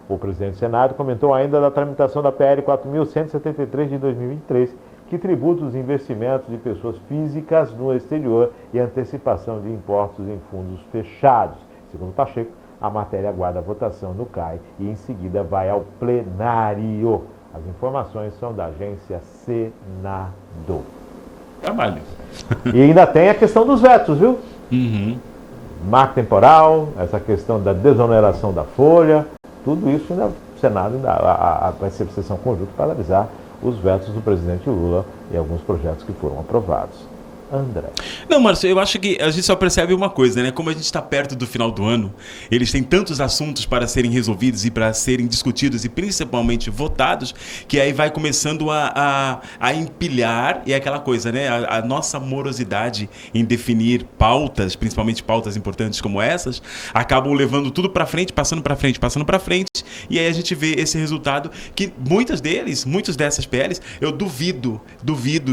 O presidente do Senado comentou ainda da tramitação da PL 4.173 de 2023, que tributa os investimentos de pessoas físicas no exterior e antecipação de impostos em fundos fechados. Segundo Pacheco, a matéria aguarda a votação no CAI e em seguida vai ao plenário. As informações são da agência Senado. Trabalho. E ainda tem a questão dos vetos, viu? Uhum. Marco temporal, essa questão da desoneração da folha, tudo isso ainda o Senado ainda vai ser sessão conjunta para analisar os vetos do presidente Lula e alguns projetos que foram aprovados. André. Não, Márcio, eu acho que a gente só percebe uma coisa, né? Como a gente está perto do final do ano, eles têm tantos assuntos para serem resolvidos e para serem discutidos e principalmente votados, que aí vai começando a empilhar, e é aquela coisa, né? A nossa morosidade em definir pautas, principalmente pautas importantes como essas, acabam levando tudo para frente, passando para frente, e aí a gente vê esse resultado que muitos dessas PLs, eu duvido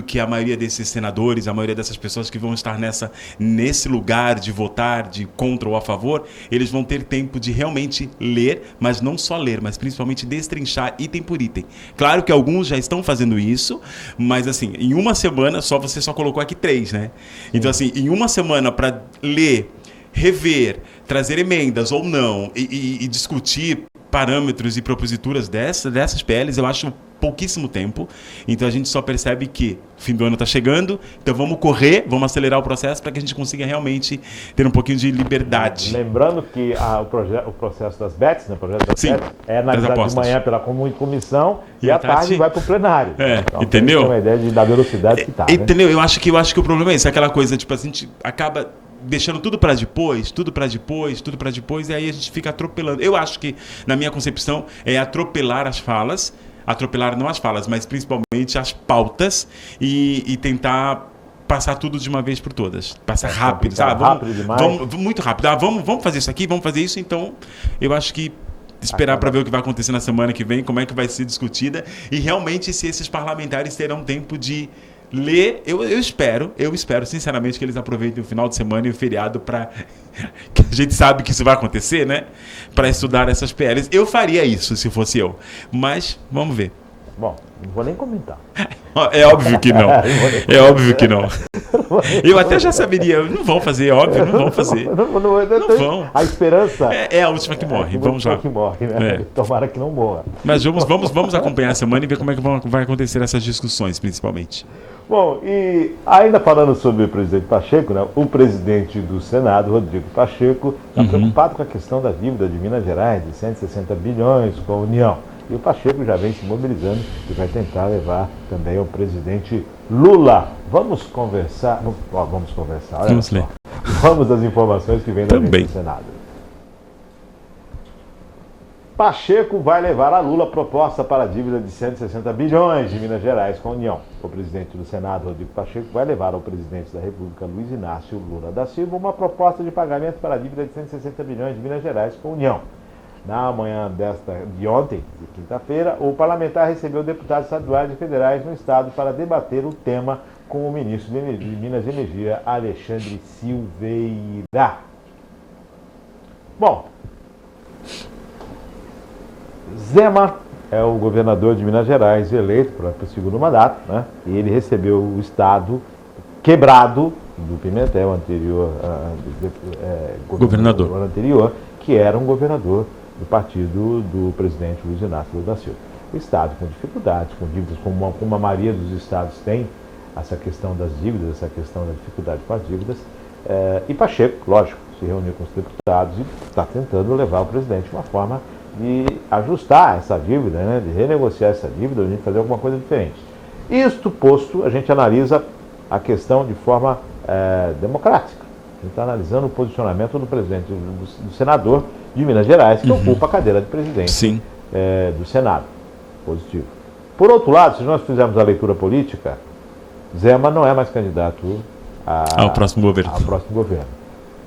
que a maioria desses senadores, a maioria dessas pessoas que vão estar nesse lugar de votar, de contra ou a favor, eles vão ter tempo de realmente ler, mas não só ler, mas principalmente destrinchar item por item. Claro que alguns já estão fazendo isso, mas assim, em uma semana você só colocou aqui 3, né? Então assim, em uma semana para ler, rever, trazer emendas ou não e discutir parâmetros e proposituras dessas PLs, eu acho pouquíssimo tempo. Então a gente só percebe que o fim do ano está chegando, então vamos correr, vamos acelerar o processo para que a gente consiga realmente ter um pouquinho de liberdade. Lembrando que o processo das BETs, né, o projeto das BETs, é analisado de manhã pela comissão e à tarde vai para o plenário. Então, entendeu? Tem uma ideia da velocidade que está. Entendeu? Né? Eu acho que o problema é isso, aquela coisa, tipo, a gente acaba deixando tudo para depois, e aí a gente fica atropelando. Eu acho que, na minha concepção, é atropelar as falas, atropelar não as falas, mas principalmente as pautas e tentar passar tudo de uma vez por todas. Passar rápido, sabe? Rápido demais. Vamos, muito rápido. Vamos fazer isso aqui, vamos fazer isso. Então, eu acho que esperar para ver o que vai acontecer na semana que vem, como é que vai ser discutida e realmente se esses parlamentares terão tempo de ler. Eu espero sinceramente que eles aproveitem o final de semana e o feriado para que a gente sabe que isso vai acontecer, né? Para estudar essas PLs. Eu faria isso se fosse eu, mas vamos ver. Bom, não vou nem comentar. É óbvio que não. É óbvio que não. Eu até já saberia. Não vão fazer, óbvio, não vão fazer. Não vão. A esperança é a última que morre. Vamos lá. Que morre, né? Tomara que não morra. Mas vamos acompanhar a semana e ver como é que vai acontecer essas discussões, principalmente. Bom, e ainda falando sobre o presidente Pacheco, né, o presidente do Senado, Rodrigo Pacheco, está preocupado com a questão da dívida de Minas Gerais, de 160 bilhões com a União. E o Pacheco já vem se mobilizando e vai tentar levar também o presidente Lula. Vamos conversar, olha vamos só. Ler. Vamos às informações que vêm da do Senado. Pacheco vai levar a Lula proposta para a dívida de 160 bilhões de Minas Gerais com a União. O presidente do Senado, Rodrigo Pacheco, vai levar ao presidente da República, Luiz Inácio Lula da Silva, uma proposta de pagamento para a dívida de 160 bilhões de Minas Gerais com a União. Na manhã de ontem, de quinta-feira, o parlamentar recebeu deputados estaduais e federais no estado para debater o tema com o ministro de Minas e Energia, Alexandre Silveira. Bom, Zema é o governador de Minas Gerais eleito para o segundo mandato, né? E ele recebeu o estado quebrado do Pimentel, anterior governador anterior, que era um governador do partido do presidente Luiz Inácio Lula da Silva. O estado com dificuldades, com dívidas, como a maioria dos estados tem essa questão das dívidas, essa questão da dificuldade com as dívidas, e Pacheco, lógico, se reuniu com os deputados e está tentando levar o presidente de uma forma de ajustar essa dívida, né, de renegociar essa dívida, a gente fazer alguma coisa diferente. Isto posto, a gente analisa a questão de forma democrática. A gente está analisando o posicionamento do presidente, do senador de Minas Gerais, que ocupa a cadeira de presidente do Senado. Positivo. Por outro lado, se nós fizermos a leitura política, Zema não é mais candidato ao próximo governo.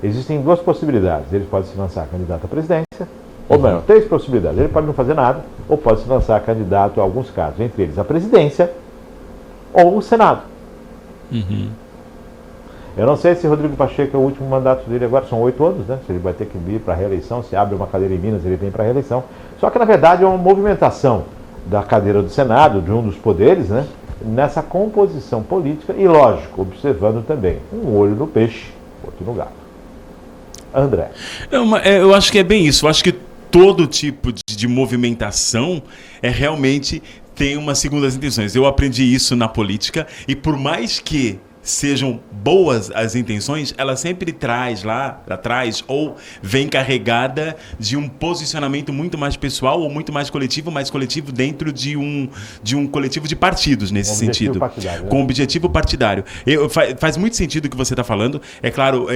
Existem duas possibilidades. Ele pode se lançar candidato à presidência, ou melhor, três possibilidades. Ele pode não fazer nada, ou pode se lançar candidato a alguns casos, entre eles a presidência ou o Senado. Eu não sei se Rodrigo Pacheco é o último mandato dele agora, são 8 anos, né? Se ele vai ter que vir para a reeleição, se abre uma cadeira em Minas, ele vem para a reeleição. Só que, na verdade, é uma movimentação da cadeira do Senado, de um dos poderes, né? Nessa composição política e, lógico, observando também um olho no peixe, outro no gato. André. Eu acho que é bem isso. Eu acho que todo tipo de movimentação realmente tem umas segundas intenções. Eu aprendi isso na política e por mais que sejam boas as intenções, ela sempre traz lá atrás ou vem carregada de um posicionamento muito mais pessoal ou muito mais coletivo dentro de um coletivo de partidos nesse sentido. Partidário, né? Com objetivo partidário. Faz muito sentido o que você está falando, é claro,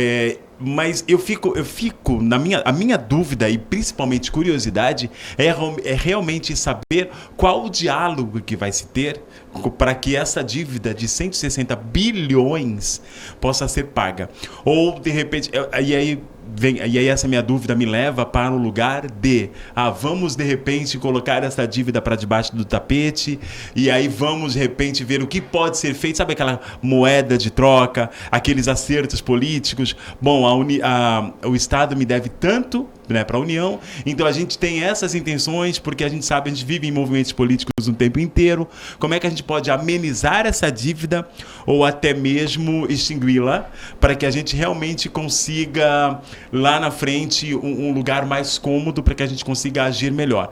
mas eu fico a minha dúvida e principalmente curiosidade é realmente saber qual o diálogo que vai se ter para que essa dívida de 160 bilhões possa ser paga. Ou, de repente, e aí essa minha dúvida me leva para o lugar de vamos de repente colocar essa dívida para debaixo do tapete e aí vamos de repente ver o que pode ser feito, sabe aquela moeda de troca, aqueles acertos políticos, bom, o Estado me deve tanto, né, para a União, então a gente tem essas intenções porque a gente sabe, a gente vive em movimentos políticos o tempo inteiro, como é que a gente pode amenizar essa dívida ou até mesmo extingui-la para que a gente realmente consiga lá na frente um lugar mais cômodo para que a gente consiga agir melhor.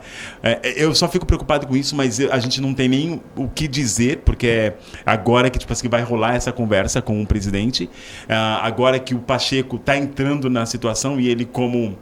Eu só fico preocupado com isso, mas a gente não tem nem o que dizer, porque é agora que, tipo assim, vai rolar essa conversa com o presidente, agora que o Pacheco está entrando na situação e ele como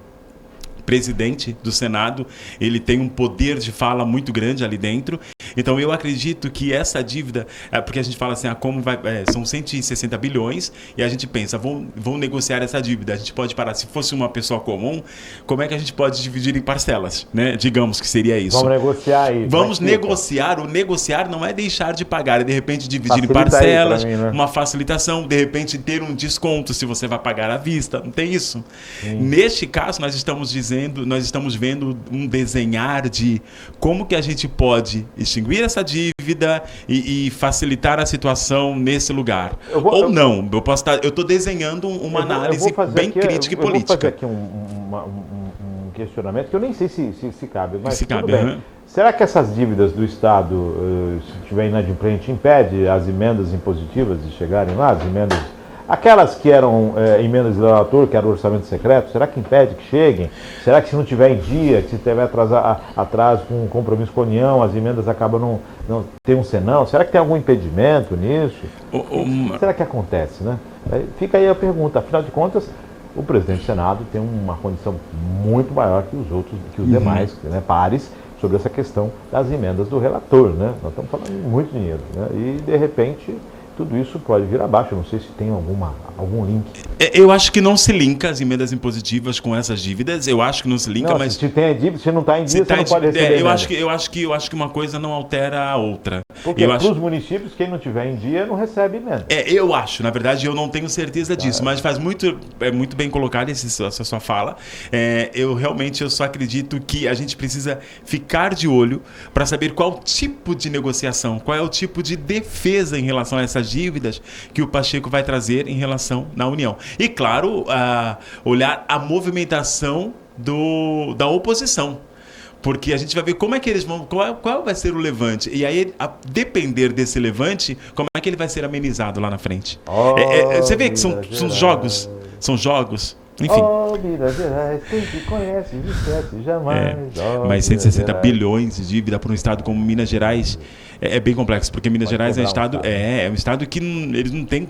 presidente do Senado, ele tem um poder de fala muito grande ali dentro. Então eu acredito que essa dívida, porque a gente fala assim, como vai, são 160 bilhões e a gente pensa, vão negociar essa dívida. A gente pode parar, se fosse uma pessoa comum, como é que a gente pode dividir em parcelas, né? Digamos que seria isso. Vamos negociar aí. Vamos negociar. O negociar não é deixar de pagar, é de repente dividir em parcelas, mim, né? Uma facilitação, de repente ter um desconto se você vai pagar à vista. Não tem isso? Neste caso, nós estamos vendo um desenhar de como que a gente pode extinguir essa dívida e facilitar a situação nesse lugar. Eu estou desenhando uma análise bem crítica e política. Eu vou fazer aqui um questionamento que eu nem sei se cabe, mas tudo bem. Será que essas dívidas do Estado, se estiver inadimplente, impede as emendas impositivas de chegarem lá, as emendas... Aquelas que eram emendas de relator, que era o orçamento secreto, será que impede que cheguem? Será que se não tiver em dia, se tiver atraso com um compromisso com a União, as emendas acabam não tem um senão? Será que tem algum impedimento nisso? O que será que acontece, né? Fica aí a pergunta. Afinal de contas, o presidente do Senado tem uma condição muito maior que os outros, que os demais, né, pares, sobre essa questão das emendas do relator, né? Nós estamos falando de muito dinheiro, né? E, de repente... tudo isso pode vir abaixo. Eu não sei se tem algum link. Eu acho que não se linka as emendas impositivas com essas dívidas. Eu acho que não se linka, mas... Se tem dívida, se não está em dia, você não pode receber. Eu acho que uma coisa não altera a outra. Porque para os municípios, quem não tiver em dia não recebe emenda. Eu acho. Na verdade, eu não tenho certeza disso, mas faz muito bem colocado essa sua fala. Eu só acredito que a gente precisa ficar de olho para saber qual tipo de negociação, qual é o tipo de defesa em relação a essas dívidas que o Pacheco vai trazer em relação na União. E, claro, olhar a movimentação da oposição. Porque a gente vai ver como é que eles vão, qual vai ser o levante. E aí, a depender desse levante, como é que ele vai ser amenizado lá na frente. Você vê que são jogos. São jogos. Enfim. Minas Gerais, quem te conhece, esquece jamais. Mas 160 bilhões de dívida para um estado como Minas Gerais é bem complexo, porque Minas Gerais é um estado que eles não têm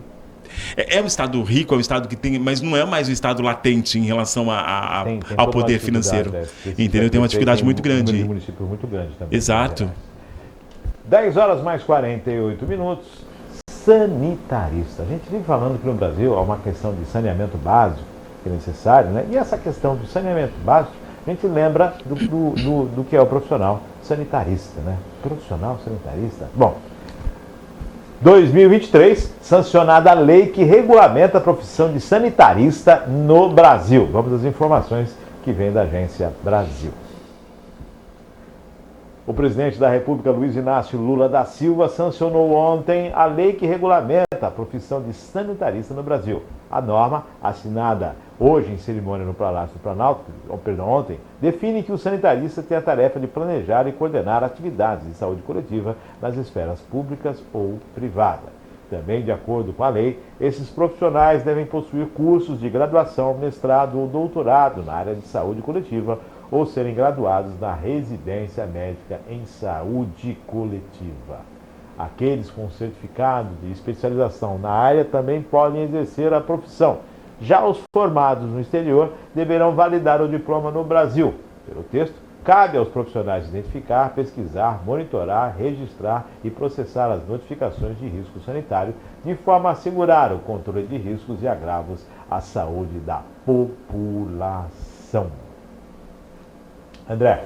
é um estado rico, é um estado que tem, mas não é mais um estado latente em relação Tem ao toda uma poder dificuldade, financeiro. Precisa Entendeu? Tem uma dificuldade muito um número grande. de municípios muito grande também. Exato. 10 horas mais 48 minutos. Sanitarista. A gente vive falando que no Brasil há uma questão de saneamento básico que é necessário, né? E essa questão do saneamento básico, a gente lembra do que é o profissional sanitarista, né? Profissional sanitarista. Bom, 2023, sancionada a lei que regulamenta a profissão de sanitarista no Brasil. Vamos às informações que vêm da Agência Brasil. O presidente da República, Luiz Inácio Lula da Silva, sancionou ontem a lei que regulamenta a profissão de sanitarista no Brasil. A norma, assinada hoje em cerimônia no Palácio do Planalto, ontem, define que o sanitarista tem a tarefa de planejar e coordenar atividades de saúde coletiva nas esferas públicas ou privadas. Também, de acordo com a lei, esses profissionais devem possuir cursos de graduação, mestrado ou doutorado na área de saúde coletiva ou serem graduados na residência médica em saúde coletiva. Aqueles com certificado de especialização na área também podem exercer a profissão. Já os formados no exterior deverão validar o diploma no Brasil. Pelo texto, cabe aos profissionais identificar, pesquisar, monitorar, registrar e processar as notificações de risco sanitário, de forma a assegurar o controle de riscos e agravos à saúde da população. André,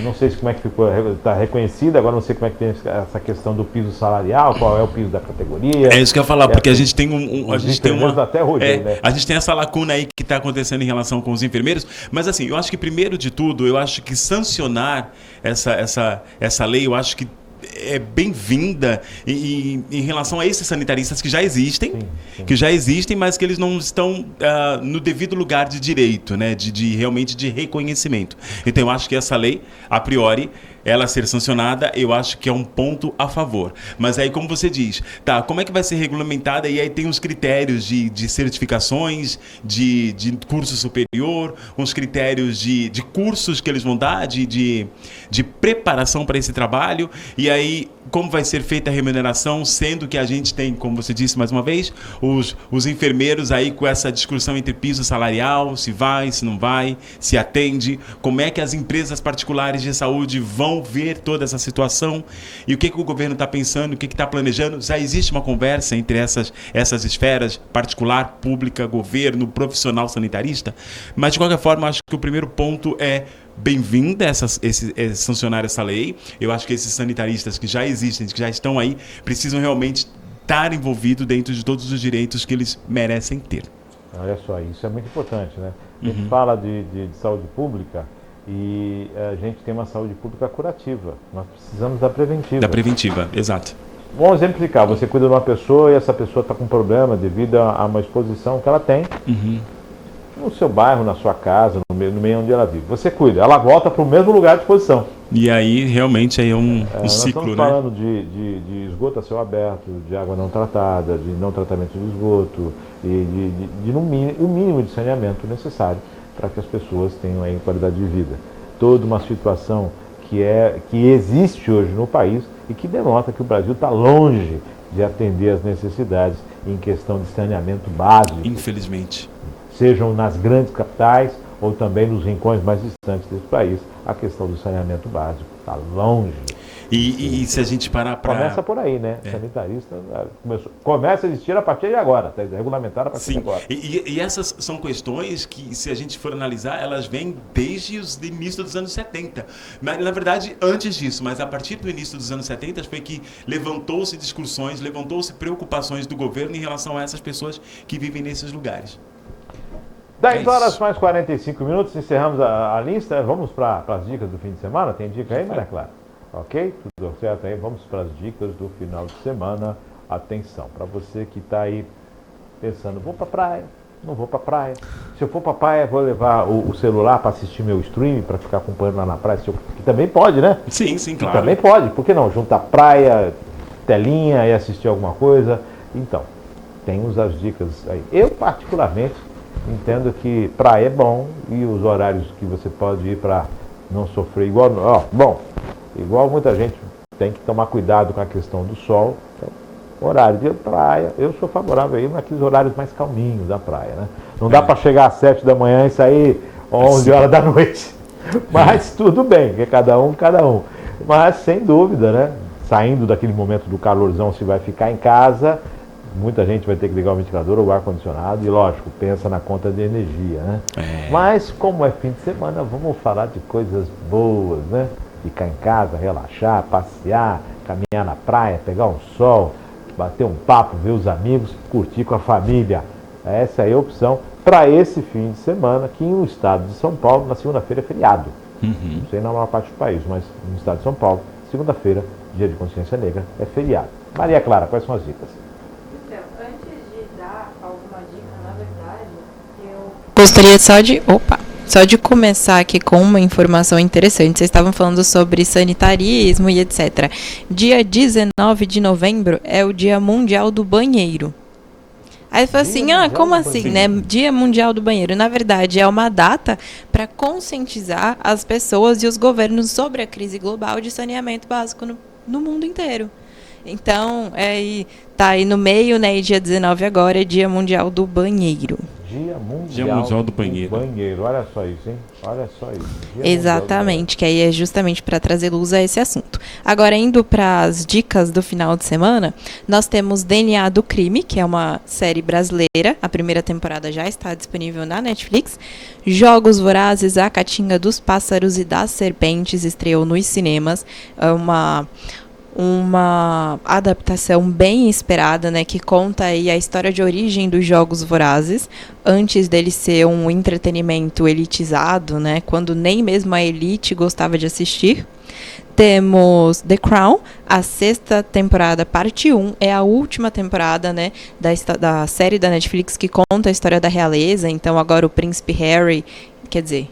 não sei como é que ficou, está reconhecido, agora não sei como é que tem essa questão do piso salarial, qual é o piso da categoria. É isso que eu ia falar, porque a gente tem a gente tem uma até hoje, né? A gente tem essa lacuna aí que está acontecendo em relação com os enfermeiros, mas assim, eu acho que primeiro de tudo, eu acho que sancionar essa lei, eu acho que é bem-vinda em relação a esses sanitaristas que já existem, mas que eles não estão no devido lugar de direito, né? Realmente de reconhecimento. Então eu acho que essa lei, a priori, ela ser sancionada, eu acho que é um ponto a favor. Mas aí, como você diz, tá, como é que vai ser regulamentada? E aí tem os critérios de certificações, de curso superior, uns critérios de cursos que eles vão dar, de preparação para esse trabalho. E aí, como vai ser feita a remuneração, sendo que a gente tem, como você disse mais uma vez, os enfermeiros aí com essa discussão entre piso salarial, se vai, se não vai, se atende, como é que as empresas particulares de saúde vão ver toda essa situação e o que o governo está pensando, o que está planejando. Já existe uma conversa entre essas esferas, particular, pública, governo, profissional sanitarista, mas de qualquer forma acho que o primeiro ponto é bem-vinda sancionar essa lei. Eu acho que esses sanitaristas que já existem, que já estão aí, precisam realmente estar envolvidos dentro de todos os direitos que eles merecem ter. Olha só, isso é muito importante, né? A gente fala de saúde pública e a gente tem uma saúde pública curativa. Nós precisamos da preventiva. Da preventiva, exato. Vamos exemplificar. Você cuida de uma pessoa e essa pessoa está com problema devido a uma exposição que ela tem no seu bairro, na sua casa, no meio onde ela vive. Você cuida, ela volta para o mesmo lugar de exposição. E aí, realmente, aí é um ciclo, né? Nós estamos falando de esgoto a céu aberto, de água não tratada, de não tratamento de esgoto e o mínimo de saneamento necessário para que as pessoas tenham aí qualidade de vida. Toda uma situação que existe hoje no país e que denota que o Brasil está longe de atender às necessidades em questão de saneamento básico. Infelizmente. Sejam nas grandes capitais ou também nos rincões mais distantes desse país, a questão do saneamento básico está longe. E se a gente parar para... Começa por aí, né? Sanitarista começa a existir a partir de agora, está regulamentado a partir de agora. E essas são questões que, se a gente for analisar, elas vêm desde o início dos anos 70. Mas, na verdade, antes disso, mas a partir do início dos anos 70 foi que levantou-se discussões, levantou-se preocupações do governo em relação a essas pessoas que vivem nesses lugares. 10 horas mais 45 minutos, encerramos a lista. Vamos para as dicas do fim de semana? Tem dica aí, Maria Clara? Ok? Tudo certo aí? Vamos para as dicas do final de semana. Atenção, para você que está aí pensando, vou para a praia, não vou para a praia. Se eu for para a praia, vou levar o celular para assistir meu stream, para ficar acompanhando lá na praia. Que também pode, né? Sim, claro. Também pode, por que não? Juntar praia, telinha e assistir alguma coisa. Então, temos as dicas aí. Eu, particularmente, entendo que praia é bom e os horários que você pode ir para não sofrer igual muita gente tem que tomar cuidado com a questão do sol. Então, Horário de praia, eu sou favorável aí naqueles horários mais calminhos da praia, né? Não dá para chegar às 7 da manhã e sair 11 horas da noite. Mas tudo bem, que é cada um. Mas sem dúvida, né? Saindo daquele momento do calorzão, se vai ficar em casa, muita gente vai ter que ligar o ventilador ou o ar-condicionado e, lógico, pensa na conta de energia, né? Mas como é fim de semana, vamos falar de coisas boas, né? Ficar em casa, relaxar, passear, caminhar na praia, pegar um sol, bater um papo, ver os amigos, curtir com a família. Essa aí é a opção para esse fim de semana, que no estado de São Paulo, na segunda-feira é feriado. Não sei na maior parte do país, mas no estado de São Paulo, segunda-feira, dia de consciência negra, é feriado. Maria Clara, quais são as dicas? Então, antes de dar alguma dica, na verdade, eu gostaria só de começar aqui com uma informação interessante. Vocês estavam falando sobre sanitarismo e etc. Dia 19 de novembro é o Dia Mundial do Banheiro. Aí eu falei assim, como assim, né? Dia Mundial do Banheiro. Na verdade, é uma data para conscientizar as pessoas e os governos sobre a crise global de saneamento básico no mundo inteiro. Então, tá aí no meio, né? E dia 19 agora é Dia Mundial do Banheiro. Dia Mundial do Banheiro. Olha só isso, hein? Olha só isso. Exatamente, que aí é justamente para trazer luz a esse assunto. Agora, indo para as dicas do final de semana, nós temos DNA do Crime, que é uma série brasileira. A primeira temporada já está disponível na Netflix. Jogos Vorazes, A Caatinga dos Pássaros e das Serpentes estreou nos cinemas. É uma adaptação bem esperada, né, que conta aí a história de origem dos Jogos Vorazes, antes dele ser um entretenimento elitizado, né, quando nem mesmo a elite gostava de assistir. Temos The Crown, a 6ª temporada, parte 1, é a última temporada, né, da série da Netflix que conta a história da realeza. Então agora o príncipe Harry, quer dizer...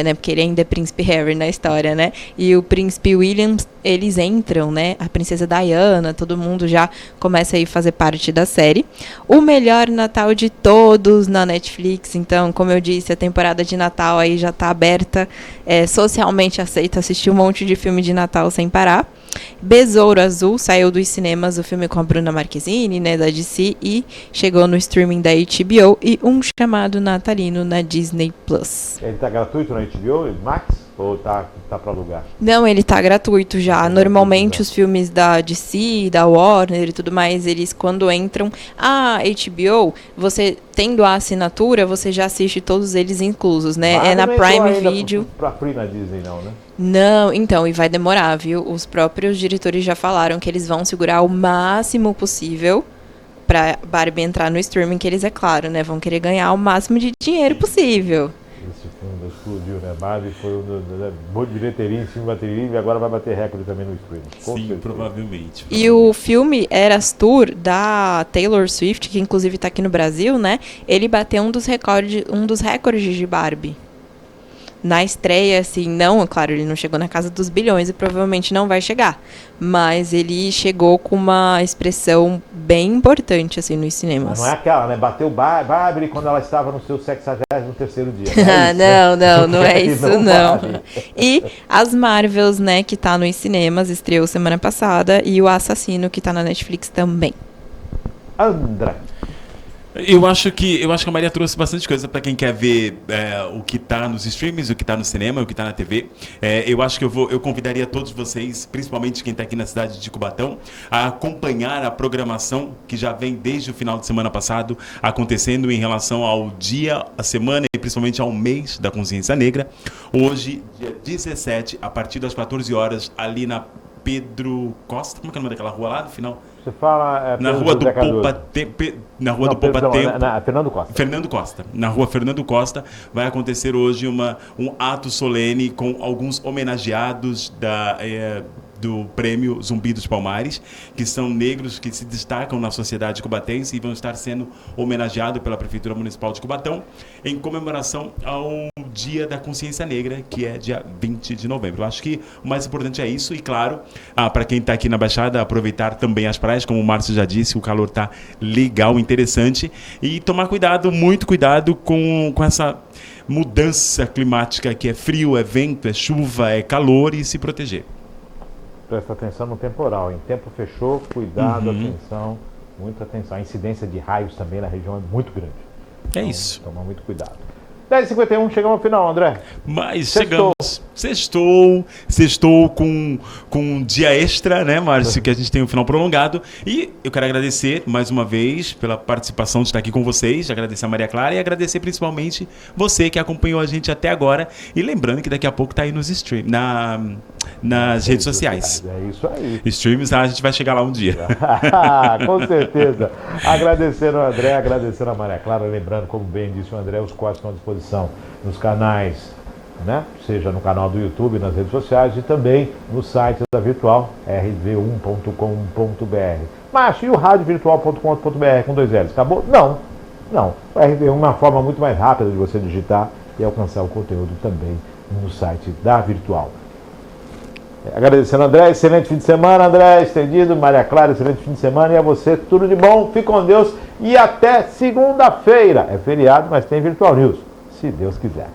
né, porque ele ainda é príncipe Harry na história, né? E o príncipe William, eles entram, né? A princesa Diana, todo mundo já começa aí a fazer parte da série. O melhor Natal de todos na Netflix. Então, como eu disse, a temporada de Natal aí já está aberta. É socialmente aceito assistir um monte de filme de Natal sem parar. Besouro Azul saiu dos cinemas, o filme com a Bruna Marquezine, né, da DC, e chegou no streaming da HBO, e Um Chamado Natalino na Disney Plus. Ele tá gratuito na HBO, Max? Ou tá para alugar? Não, ele tá gratuito já. Normalmente os filmes da DC, da Warner e tudo mais, eles quando entram a HBO, você tendo a assinatura, você já assiste todos eles inclusos, né? É na Prime Video. Pra Free na Disney não, né? Não, então, e vai demorar, viu? Os próprios diretores já falaram que eles vão segurar o máximo possível pra Barbie entrar no streaming, que eles, é claro, né, vão querer ganhar o máximo de dinheiro possível. Esse filme explodiu, né? Barbie foi boa bilheteria em cima de bateria e agora vai bater recorde também no streaming. Sim, provavelmente. E o filme Eras Tour, da Taylor Swift, que inclusive tá aqui no Brasil, né? Ele bateu um dos recordes de Barbie. Na estreia, assim, não, claro, ele não chegou na casa dos bilhões e provavelmente não vai chegar. Mas ele chegou com uma expressão bem importante, assim, nos cinemas. Mas não é aquela, né? Bateu Barbie quando ela estava no seu 63º dia. Não é isso, não. E as Marvels, né, que tá nos cinemas, estreou semana passada, e o Assassino, que tá na Netflix também. André. Eu acho que a Maria trouxe bastante coisa para quem quer ver o que está nos streams, o que está no cinema, o que está na TV. Eu acho que eu convidaria todos vocês, principalmente quem está aqui na cidade de Cubatão, a acompanhar a programação que já vem desde o final de semana passado acontecendo em relação ao dia, a semana e principalmente ao mês da consciência negra. Hoje, dia 17, a partir das 14 horas, ali na Pedro Costa, como é que é o nome daquela rua lá no final? Você fala... na rua do Poupa Tempo. Na rua do Poupa Tempo. Fernando Costa. Fernando Costa. Na rua Fernando Costa vai acontecer hoje um ato solene com alguns homenageados do prêmio Zumbi dos Palmares, que são negros que se destacam na sociedade cubatense e vão estar sendo homenageados pela Prefeitura Municipal de Cubatão em comemoração ao Dia da Consciência Negra, que é dia 20 de novembro. Eu acho que o mais importante é isso e, claro, para quem está aqui na Baixada, aproveitar também as praias, como o Márcio já disse, o calor está legal, interessante, e tomar cuidado, muito cuidado com essa mudança climática que é frio, é vento, é chuva, é calor, e se proteger. presta atenção no temporal. Em tempo fechou, cuidado, atenção, muita atenção. A incidência de raios também na região é muito grande. É isso. Toma muito cuidado. 10h51, chegamos ao final, André. Mas Sextou. chegamos. Sextou com um dia extra, né, Márcio? Que a gente tem um final prolongado. E eu quero agradecer mais uma vez pela participação de estar aqui com vocês. Agradecer a Maria Clara e agradecer principalmente você que acompanhou a gente até agora. E lembrando que daqui a pouco tá aí nos streams, nas redes sociais. É isso aí. Streams, a gente vai chegar lá um dia. Com certeza. Agradecendo ao André, agradecendo a Maria Clara. Lembrando, como bem disse o André, os quadros estão à disposição nos canais, né? Seja no canal do YouTube, nas redes sociais e também no site da Virtual, rv1.com.br. Mas e o radiovirtual.com.br com 2 L's? Acabou? Não. O RV1 é uma forma muito mais rápida de você digitar e alcançar o conteúdo também no site da Virtual. Agradecendo a André, excelente fim de semana, André, estendido, Maria Clara, excelente fim de semana, e a você, tudo de bom, fique com Deus e até segunda-feira. É feriado, mas tem Virtual News, se Deus quiser.